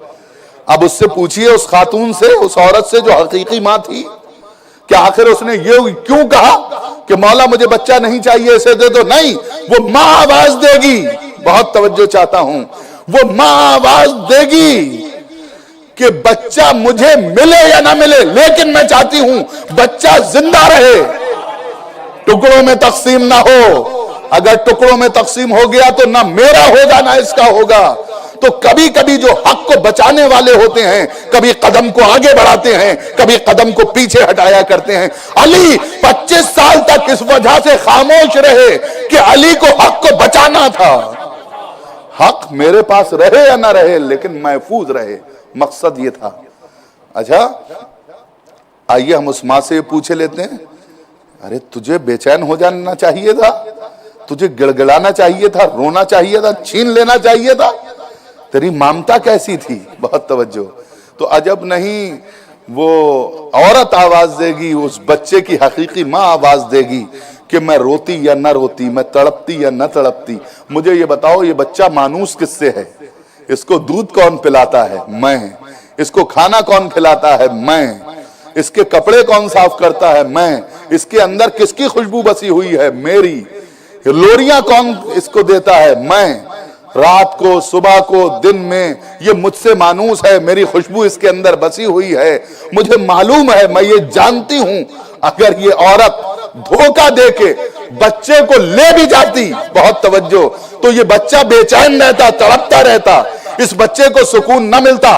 اب اس سے پوچھئے، اس خاتون سے، اس عورت سے جو حقیقی ماں تھی، کہ آخر اس نے یہ کیوں کہا کہ مولا مجھے بچہ نہیں چاہیے اسے دے دو؟ نہیں، وہ ماں آواز دے گی، بہت توجہ چاہتا ہوں، وہ ماں آواز دے گی کہ بچہ مجھے ملے یا نہ ملے، لیکن میں چاہتی ہوں بچہ زندہ رہے، ٹکڑوں میں تقسیم نہ ہو۔ اگر ٹکڑوں میں تقسیم ہو گیا تو نہ میرا ہوگا نہ اس کا ہوگا۔ تو کبھی کبھی جو حق کو بچانے والے ہوتے ہیں کبھی قدم کو آگے بڑھاتے ہیں، کبھی قدم کو پیچھے ہٹایا کرتے ہیں۔ علی 25 سال تک اس وجہ سے خاموش رہے کہ علی کو حق کو بچانا تھا۔ حق میرے پاس رہے یا نہ رہے لیکن محفوظ رہے، مقصد یہ تھا۔ اچھا، آئیے ہم اس ماں سے یہ پوچھے لیتے ہیں، ارے تجھے بے چین ہو جانا چاہیے تھا، تجھے گڑگڑانا چاہیے تھا، رونا چاہیے تھا، چھین لینا چاہیے تھا، تیری مامتا کیسی تھی؟ بہت توجہ۔ تو عجب نہیں وہ عورت آواز دے گی، اس بچے کی حقیقی ماں آواز دے گی کہ میں روتی یا نہ روتی، میں تڑپتی یا نہ تڑپتی، مجھے یہ بتاؤ یہ بچہ مانوس کس سے ہے؟ اس کو دودھ کون پلاتا ہے؟ میں۔ اس کو کھانا کون کھلاتا ہے؟ میں۔ اس کے کپڑے کون صاف کرتا ہے؟ میں۔ اس کے اندر کس کی خوشبو بسی ہوئی ہے؟ میری۔ لوریاں کون اس کو دیتا ہے؟ میں۔ رات کو، صبح کو، دن میں یہ مجھ سے مانوس ہے، میری خوشبو اس کے اندر بسی ہوئی ہے، مجھے معلوم ہے، میں یہ جانتی ہوں۔ اگر یہ عورت دھوکہ دے کے بچے کو لے بھی جاتی، بہت توجہ، تو یہ بچہ بے چین رہتا، تڑپتا رہتا، اس بچے کو سکون نہ ملتا۔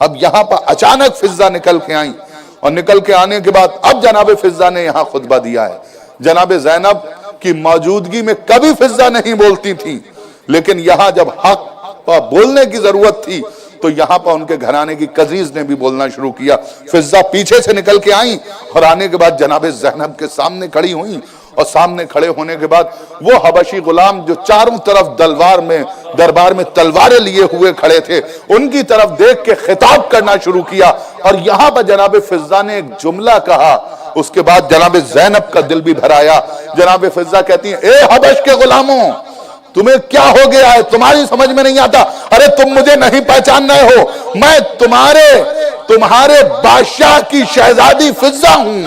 اب یہاں پر اچانک فضہ نکل کے آئیں، اور نکل کے آنے کے بعد اب جناب فضہ نے یہاں خطبہ دیا ہے۔ جناب زینب کی موجودگی میں کبھی فضہ نہیں بولتی تھی، لیکن یہاں جب حق پر بولنے کی ضرورت تھی تو یہاں پر ان کے گھرانے کی قزیز نے بھی بولنا شروع کیا۔ فضہ پیچھے سے نکل کے آئیں اور آنے کے بعد جناب زینب کے سامنے کھڑی ہوئیں، اور سامنے کھڑے ہونے کے بعد وہ حبشی غلام جو چاروں طرف دربار میں تلواریں لیے ہوئے کھڑے تھے، ان کی طرف دیکھ کے خطاب کرنا شروع کیا، اور یہاں پر جناب فضہ نے ایک جملہ کہا، اس کے بعد جناب زینب کا دل بھی بھرایا۔ جناب فضہ کہتی ہیں، اے حبش کے غلاموں، تمہیں کیا ہو گیا ہے؟ تمہاری سمجھ میں نہیں آتا؟ ارے تم مجھے نہیں پہچان رہے ہو، میں تمہارے بادشاہ کی شہزادی فضہ ہوں،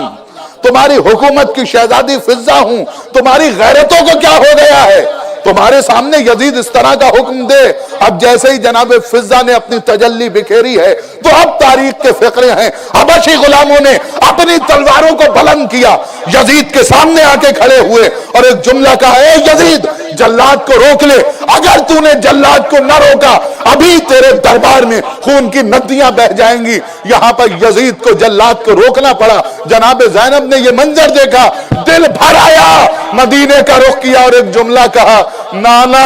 تمہاری حکومت کی شہزادی فضہ ہوں، تمہاری غیرتوں کو کیا ہو گیا ہے؟ تمہارے سامنے یزید اس طرح کا حکم دے۔ اب جیسے ہی جناب فضہ نے اپنی تجلی بکھیری ہے تو اب تاریخ کے فقرے ہیں، حبشی غلاموں نے اپنی تلواروں کو بلند کیا، یزید کے سامنے آ کے کھڑے ہوئے اور ایک جملہ کہا، اے یزید جلاد کو روک لے، اگر تو نے جلاد کو نہ روکا ابھی تیرے دربار میں خون کی ندیاں بہ جائیں گی۔ یہاں پر یزید کو جلاد کو روکنا پڑا۔ جناب زینب نے یہ منظر دیکھا، دل بھر آیا، مدینے کا رخ کیا اور ایک جملہ کہا، نانا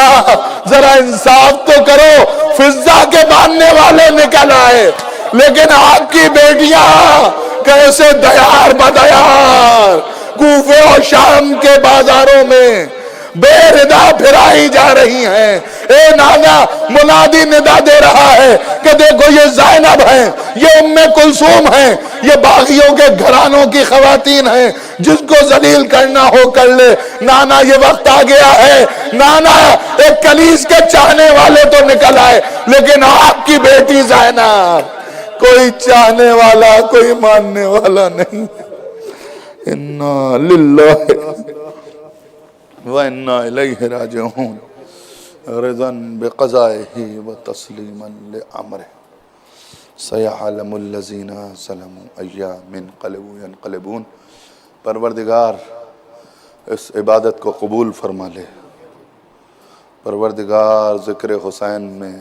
ذرا انصاف تو کرو، فضہ کے باندھنے والے نکل آئے لیکن آپ کی بیٹیاں کیسے دیار بدیار کوفے اور شام کے بازاروں میں بے ردا پھرائی جا رہی ہیں۔ اے نانا، منادی ندا دے رہا ہے کہ دیکھو یہ زینب ہیں، یہ ام کلثوم ہیں، یہ باغیوں کے گھرانوں کی خواتین ہیں، جس کو ذلیل کرنا ہو کر لے۔ نانا یہ وقت آ گیا ہے، نانا ایک کلیس کے چاہنے والے تو نکل آئے لیکن آپ کی بیٹی زینب کوئی چاہنے والا کوئی ماننے والا نہیں۔ انا للہ وَإِنَّا إِلَيْهِ رَاجِعُونَ رضا بقضائه وتسلیما لأمره سيعلم الذين ظلموا أيّ منقلب ينقلبون۔ پروردگار اس عبادت کو قبول فرما لے، پروردگار ذکر حسین میں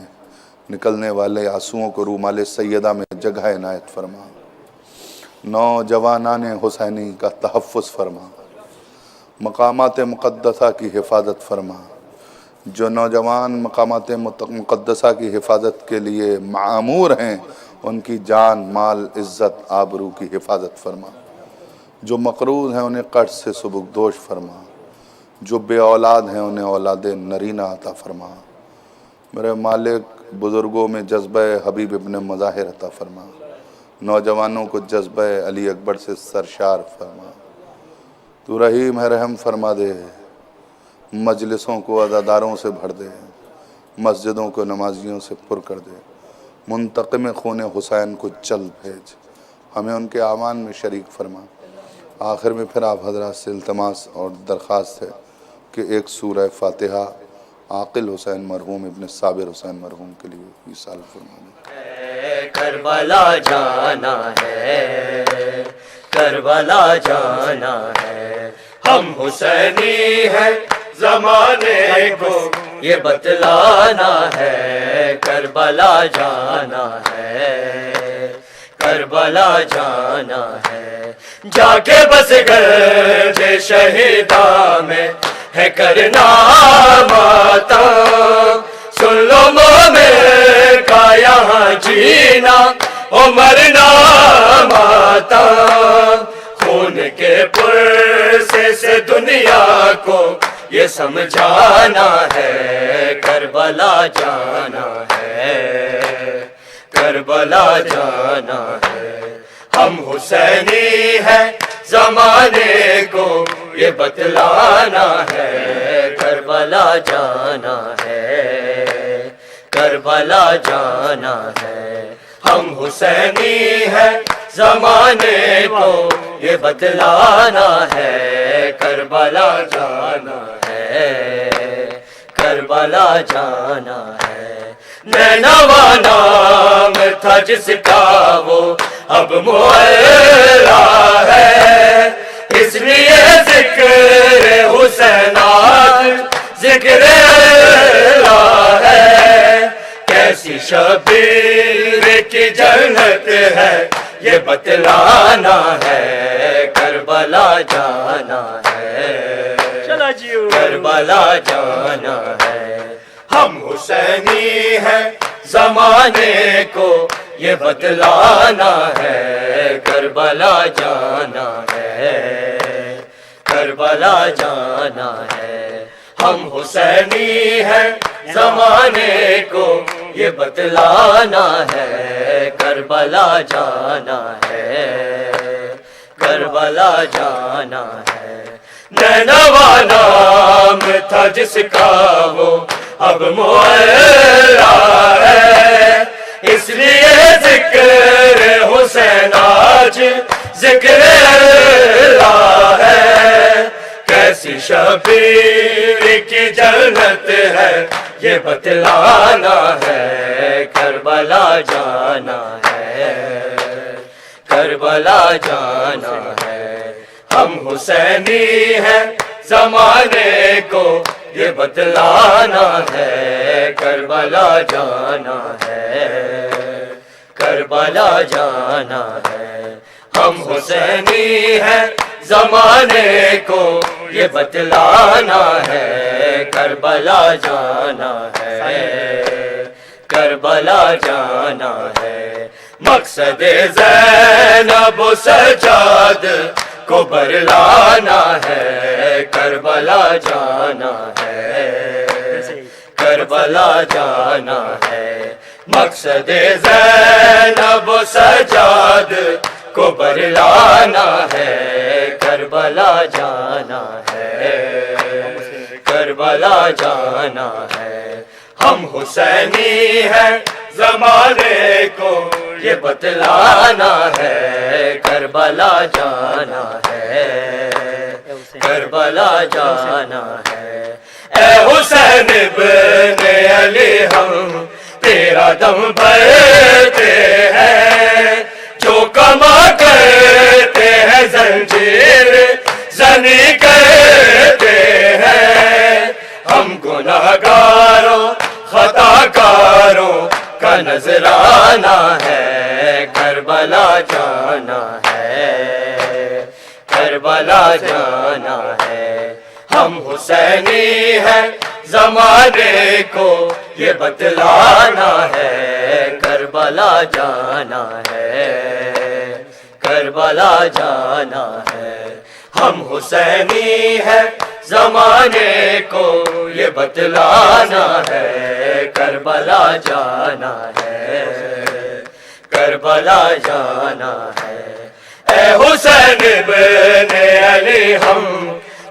نکلنے والے آنسوؤں کو رومال سیدہ میں جگہ عنایت فرما، نوجوانان حسینی کا تحفظ فرما، مقامات مقدسہ کی حفاظت فرما، جو نوجوان مقامات مقدسہ کی حفاظت کے لیے معمور ہیں ان کی جان مال عزت آبرو کی حفاظت فرما، جو مقروض ہیں انہیں قرض سے سبکدوش فرما، جو بے اولاد ہیں انہیں اولاد نرینہ عطا فرما۔ میرے مالک بزرگوں میں جذبہ حبیب ابن مظاہر عطا فرما، نوجوانوں کو جذبہ علی اکبر سے سرشار فرما۔ تو رحیم ہے، رحم فرما دے، مجلسوں کو عزاداروں سے بھر دے، مسجدوں کو نمازیوں سے پر کر دے، منتقم خون حسین کو جلد بھیج، ہمیں ان کے اعمال میں شریک فرما۔ آخر میں پھر آپ حضرات سے التماس اور درخواست ہے کہ ایک سورہ فاتحہ عاقل حسین مرحوم ابن صابر حسین مرحوم کے لیے ایصال فرما دیں۔ کربلا جانا ہے، کربلا جانا ہے، ہم حسینی ہیں زمانے کو یہ بتلانا ہے، کربلا جانا ہے، کربلا جانا ہے، جا کے بس گرد شہیداں میں ہے کرنا ماتم، سن لو مومن کا یہاں جینا اور مرنا ماتم، خون کے پرسے سے دنیا کو یہ سمجھانا ہے، کربلا جانا ہے، کربلا جانا ہے، ہم حسینی ہیں زمانے کو یہ بتلانا ہے، کربلا جانا ہے، کربلا جانا ہے، ہم حسینی ہیں زمانے کو یہ بتلانا ہے، کربلا جانا ہے، کربلا جانا ہے، نینوا نام تھا جس کا وہ اب معلا ہے، اس لیے ذکر حسین آج ذکر اللہ ہے، کیسی کیسی شبیر کی جنت ہے یہ بتلانا ہے، کربلا جانا ہے، کربلا جانا ہے۔ ہم حسینی ہیں زمانے کو یہ بتلانا ہے، کربلا جانا ہے، کربلا جانا ہے۔ ہم حسینی ہیں زمانے کو یہ بتلانا ہے، کربلا جانا ہے، کربلا جانا ہے۔ نینوا نام تھا جس کا وہ اب معلا ہے، اس لیے ذکر حسین آج ذکر اللہ ہے۔ کیسی شبیر کی جنت ہے یہ بتلانا ہے، کربلا جانا ہے، کربلا جانا ہے۔ ہم حسینی ہیں زمانے کو یہ بتلانا ہے، کربلا جانا ہے، کربلا جانا ہے۔ ہم حسینی ہیں زمانے کو یہ بتلانا ہے، کربلا جانا ہے، کربلا جانا ہے۔ مقصد زینب و سجاد کو برلانا ہے، کربلا جانا ہے، کربلا جانا ہے۔ مقصد زینب و سجاد کو برلانا ہے، کربلا جانا ہے، کربلا جانا ہے۔ ہم حسینی ہیں زمانے کو یہ بتلانا ہے، کربلا جانا ہے، کربلا جانا ہے۔ اے حسین ابن علی ہم تیرا دم بھرتے ہیں، جو کما کرتے ہیں زنجیر زنی کرتے ہیں۔ ہم گناہگاروں خطا کاروں کا نذرانہ ہے، کربلا جانا ہے، کربلا جانا ہے۔ ہم حسینی ہیں زمانے کو یہ بتلانا ہے، کربلا جانا ہے، کربلا جانا ہے۔ ہم حسینی ہیں زمانے کو یہ بتلانا ہے، کربلا جانا ہے، کربلا جانا ہے۔ اے حسین ابن علی ہم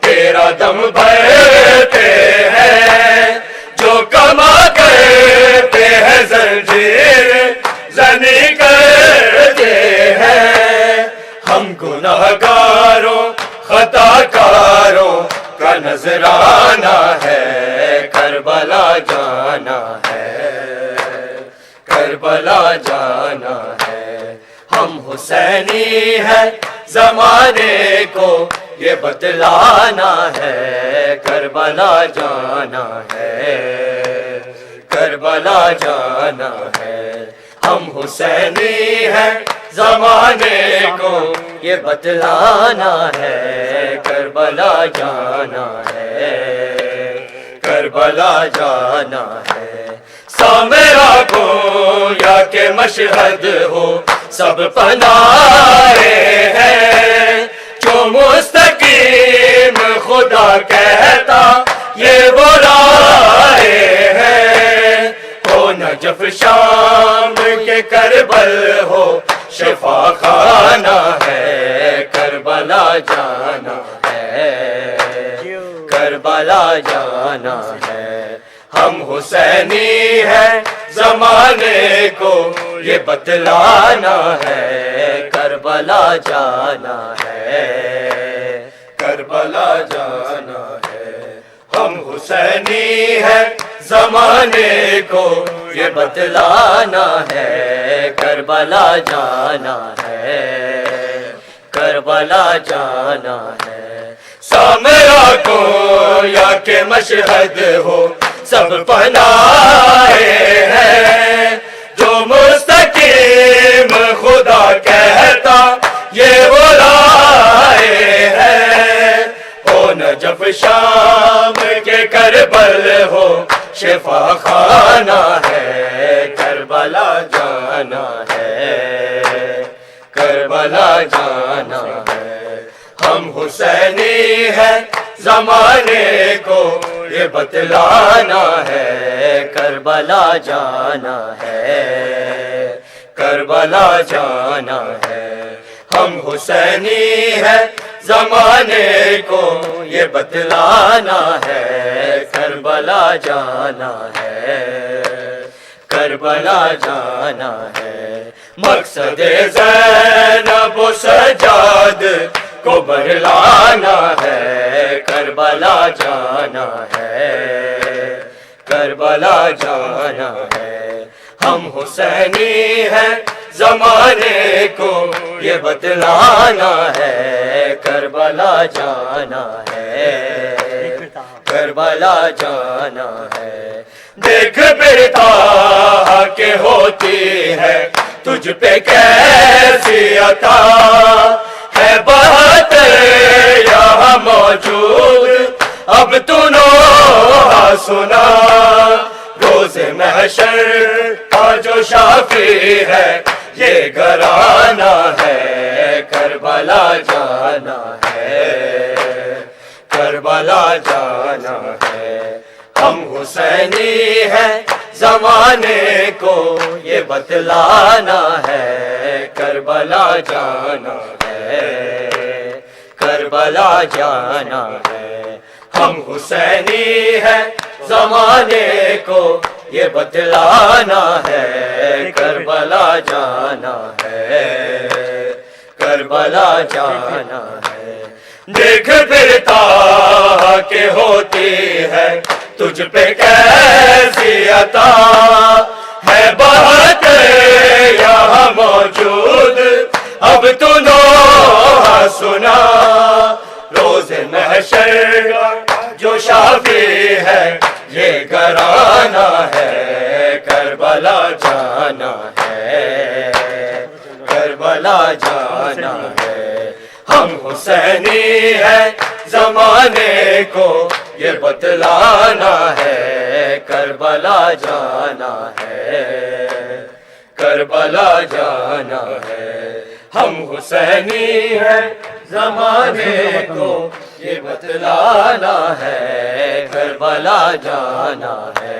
تیرا دم بھرتے ہیں، جو کما کرتے ہیں زنجیر زنی کرتے ہیں۔ ہم گناہگاروں خطا کاروں کا نذرانہ ہے، کربلا جانا ہے، کربلا جانا ہے۔ ہم حسینی ہیں زمانے کو یہ بتلانا ہے، کربلا جانا ہے، کربلا جانا ہے۔ ہم حسینی ہیں زمانے کو یہ بتلانا ہے، کربلا جانا ہے، کربلا جانا ہے۔ سامرا گویا کہ مشہد ہو سب پناہے ہیں، جو مستقیم خدا کہتا یہ وہ راہے ہیں۔ ہو نجف شام کے کربل ہو شفا خانہ ہے، کربلا جانا ہے، کربلا جانا ہے۔ ہم حسینی ہیں زمانے کو یہ بتلانا ہے، کربلا جانا ہے، کربلا جانا ہے۔ ہم حسینی ہیں زمانے کو یہ بتلانا ہے، کربلا جانا ہے، کربلا جانا ہے۔ سامرا کو یا کہ مشہد ہو سب پناہے ہیں، شام کے کربل ہو شفا خانہ ہے، کربلا جانا ہے، کربلا جانا ہے۔ ہم حسینی ہیں زمانے کو یہ بتلانا ہے، کربلا جانا ہے، کربلا جانا ہے۔ ہم حسینی ہیں زمانے کو یہ بتلانا ہے، کربلا جانا ہے، کربلا جانا ہے۔ مقصد زینب و سجاد کو برلانا ہے، کربلا جانا ہے، کربلا جانا ہے۔ ہم حسینی ہیں زمانے کو یہ بتلانا ہے، کربلا جانا ہے، کربلا جانا ہے۔ دیکھ برتا کہ ہوتی ہے تجھ پہ کیسی عطا، ہے بات یہاں موجود اب تو نوحہ سنا، روز محشر کا جو شافی ہے یہ گھرانا ہے، کربلا جانا ہے، کربلا جانا ہے۔ ہم حسینی ہیں زمانے کو یہ بتلانا ہے، کربلا جانا ہے، کربلا جانا ہے۔ ہم حسینی ہیں زمانے کو یہ بتلانا ہے، کربلا جانا ہے، کربلا جانا ہے۔ دیکھ پھرتا کہ ہوتی ہے تجھ پہ کیسی عطا، ہے بات یہاں موجود اب تو نوحہ سنا، روز محشر جو شافی ہے یہ گھرانا ہے، کربلا جانا ہے، کربلا جانا ہے۔ ہم حسینی ہیں زمانے کو یہ بتلانا ہے، کربلا جانا ہے، کربلا جانا ہے۔ ہم حسینی ہیں زمانے کو یہ بتلانا ہے، کربلا جانا ہے،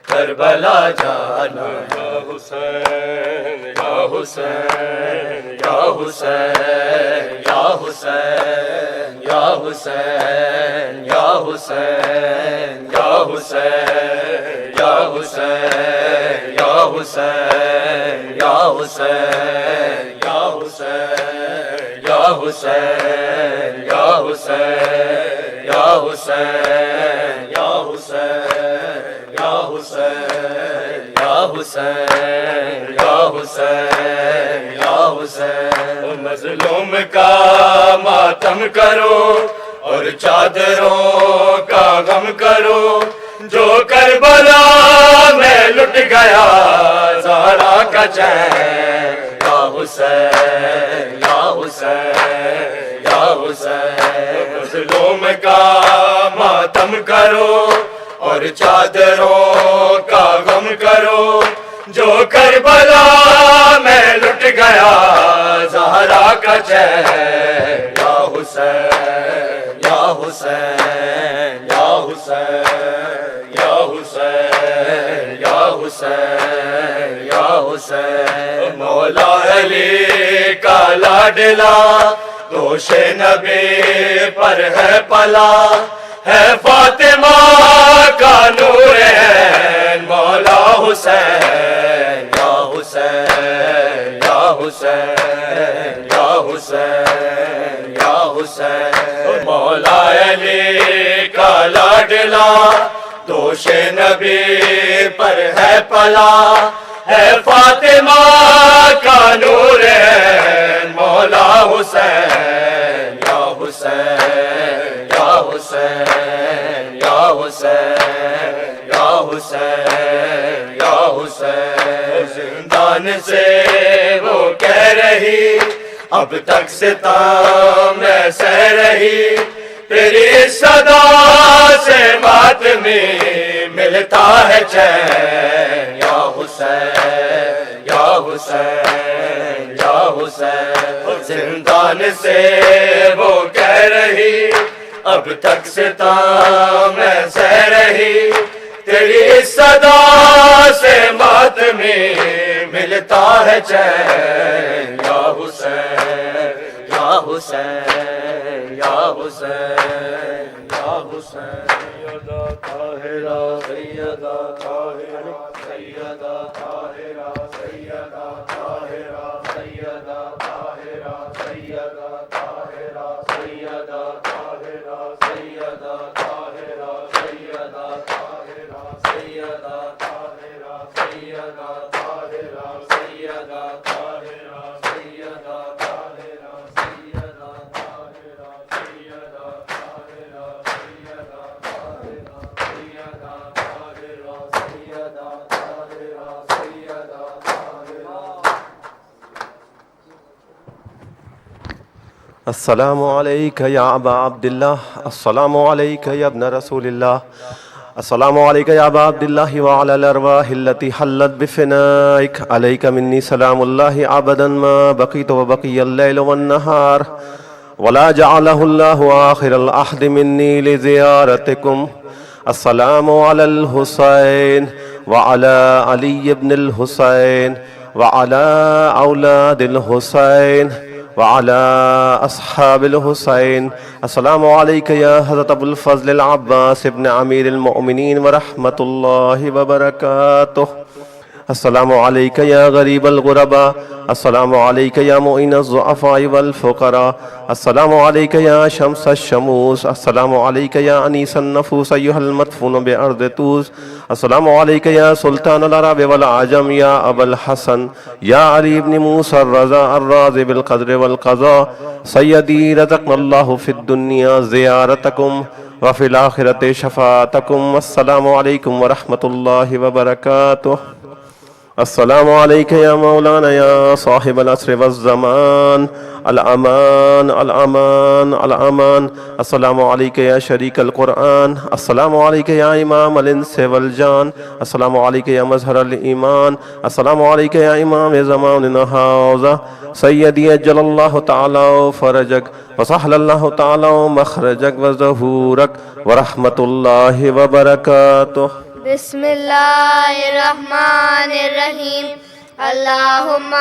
کربلا جانا ہے۔ یا حسین یا حسین یا حسین یا حسین یا حسین یا حسین یا حسین یا حسین یا حسین یا حسین یا حسین یا حسین یا حسین یا حسین یا حسین یا حسین یا حسین یا حسین یا حسین۔ مظلوم کا ماتم کرو اور چادروں کا غم کرو، جو کربلا میں لٹ گیا زہرا کا چین، یا حسین یا حسین یا حسین۔ مظلوم کا ماتم کرو اور چادروں کا غم کرو، جو کربلا میں لٹ گیا زہرا کا چین، یا حسین یا حسین یا حسین یا حسین یا حسین یا حسین۔ مولا علی کا لاڈلا دوش نبی پر ہے پلا، ہے فاطمہ کا نور ہے مولا حسین، یا حسین یا حسین یا حسین یا حسین۔ مولا علی کا لاڈلا دوش نبی پر ہے پلا، ہے فاطمہ کا نور ہے مولا حسین، یا حسین یا حسین یا حسین یا حسین یا حسین۔ زندان سے وہ کہہ رہی اب تک ستم میں سہ رہی، تیری صدا سے ماتمی ملتا ہے چین یا حسین یا حسین یا حسین زندان سے وہ کہہ رہی اب تک ستم میں سہ رہی تیری صدا سے ماتمی ملتا ہے چین یا حسین یا حسین یا حسین یا حسین سیدہ طاہرہ سیدہ طاہرہ سیدہ طاہرہ سیدہ طاہرہ سیدہ طاہرہ سیدہ طاہرہ سیدہ طاہرہ سیدہ طاہرہ سیدہ طاہرہ سیدہ طاہرہ سیدہ طاہرہ سیدہ طاہرہ سیدہ طاہرہ سیدہ طاہرہ سیدہ السلام علیک یا ابا عبداللہ، السلام علیک یا ابن رسول اللہ، السلام علیک یا ابا عبداللہ وعلی الارواح التي حلت بفنائک، علیک منی سلام اللہ ابدا ما بقیت وبقی اللیل والنہار ولا جعلہ اللہ آخر العہد منی لزیارتکم۔ السلام علی الحسین وعلی علی بن الحسین وعلی اولاد الحسین وعلى أصحاب الحسين۔ السلام عليك يا حضرت أبو الفضل العباس ابن أمير المؤمنين ورحمة الله وبركاته۔ السلام عليك يا غريب الغرباء، السلام عليك يا معين الضعفاء والفقراء، السلام عليك يا شمس الشموس، السلام عليك يا أنيس النفوس أيها المدفون بأرض توس، السلام عليك يا سلطان العرب والعجم يا أبا الحسن يا علي بن موسى الرضا الراضي بالقدر والقضاء، سيدي رزقنا الله في الدنيا زيارتكم وفي الآخرة شفاعتكم، والسلام عليكم ورحمة الله وبركاته۔ السلام عليك يا مولانا يا صاحب العصر والزمان، الأمان الأمان الأمان، السلام عليك يا شريك القرآن، السلام عليك يا إمام الإنس والجان، السلام عليك يا مظهر الإيمان، السلام عليك يا إمام زماننا هذا، سيدي أجل الله تعالى فرجك وسهل الله تعالى مخرجك وظهورك ورحمة الله وبركاته۔ بسم اللہ الرحمن الرحیم، اللہم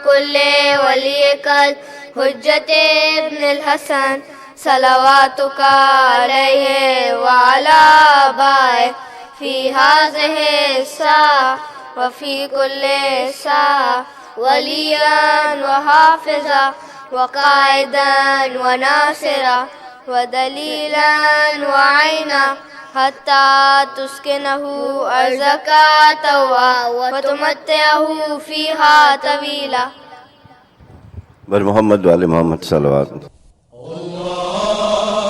کل ولیک الحجت ابن الحسن صلواتک علیہ وعلی آبائہ فی ہذہ الساعة وفی کل ساعة ولیا وحافظا وقائدا وناصرا ودلیلا وعینا حتى تسكنه أرضك طوعا وتمتعه فيها طويلا۔ بر محمد وآل محمد صلوات۔ اللہ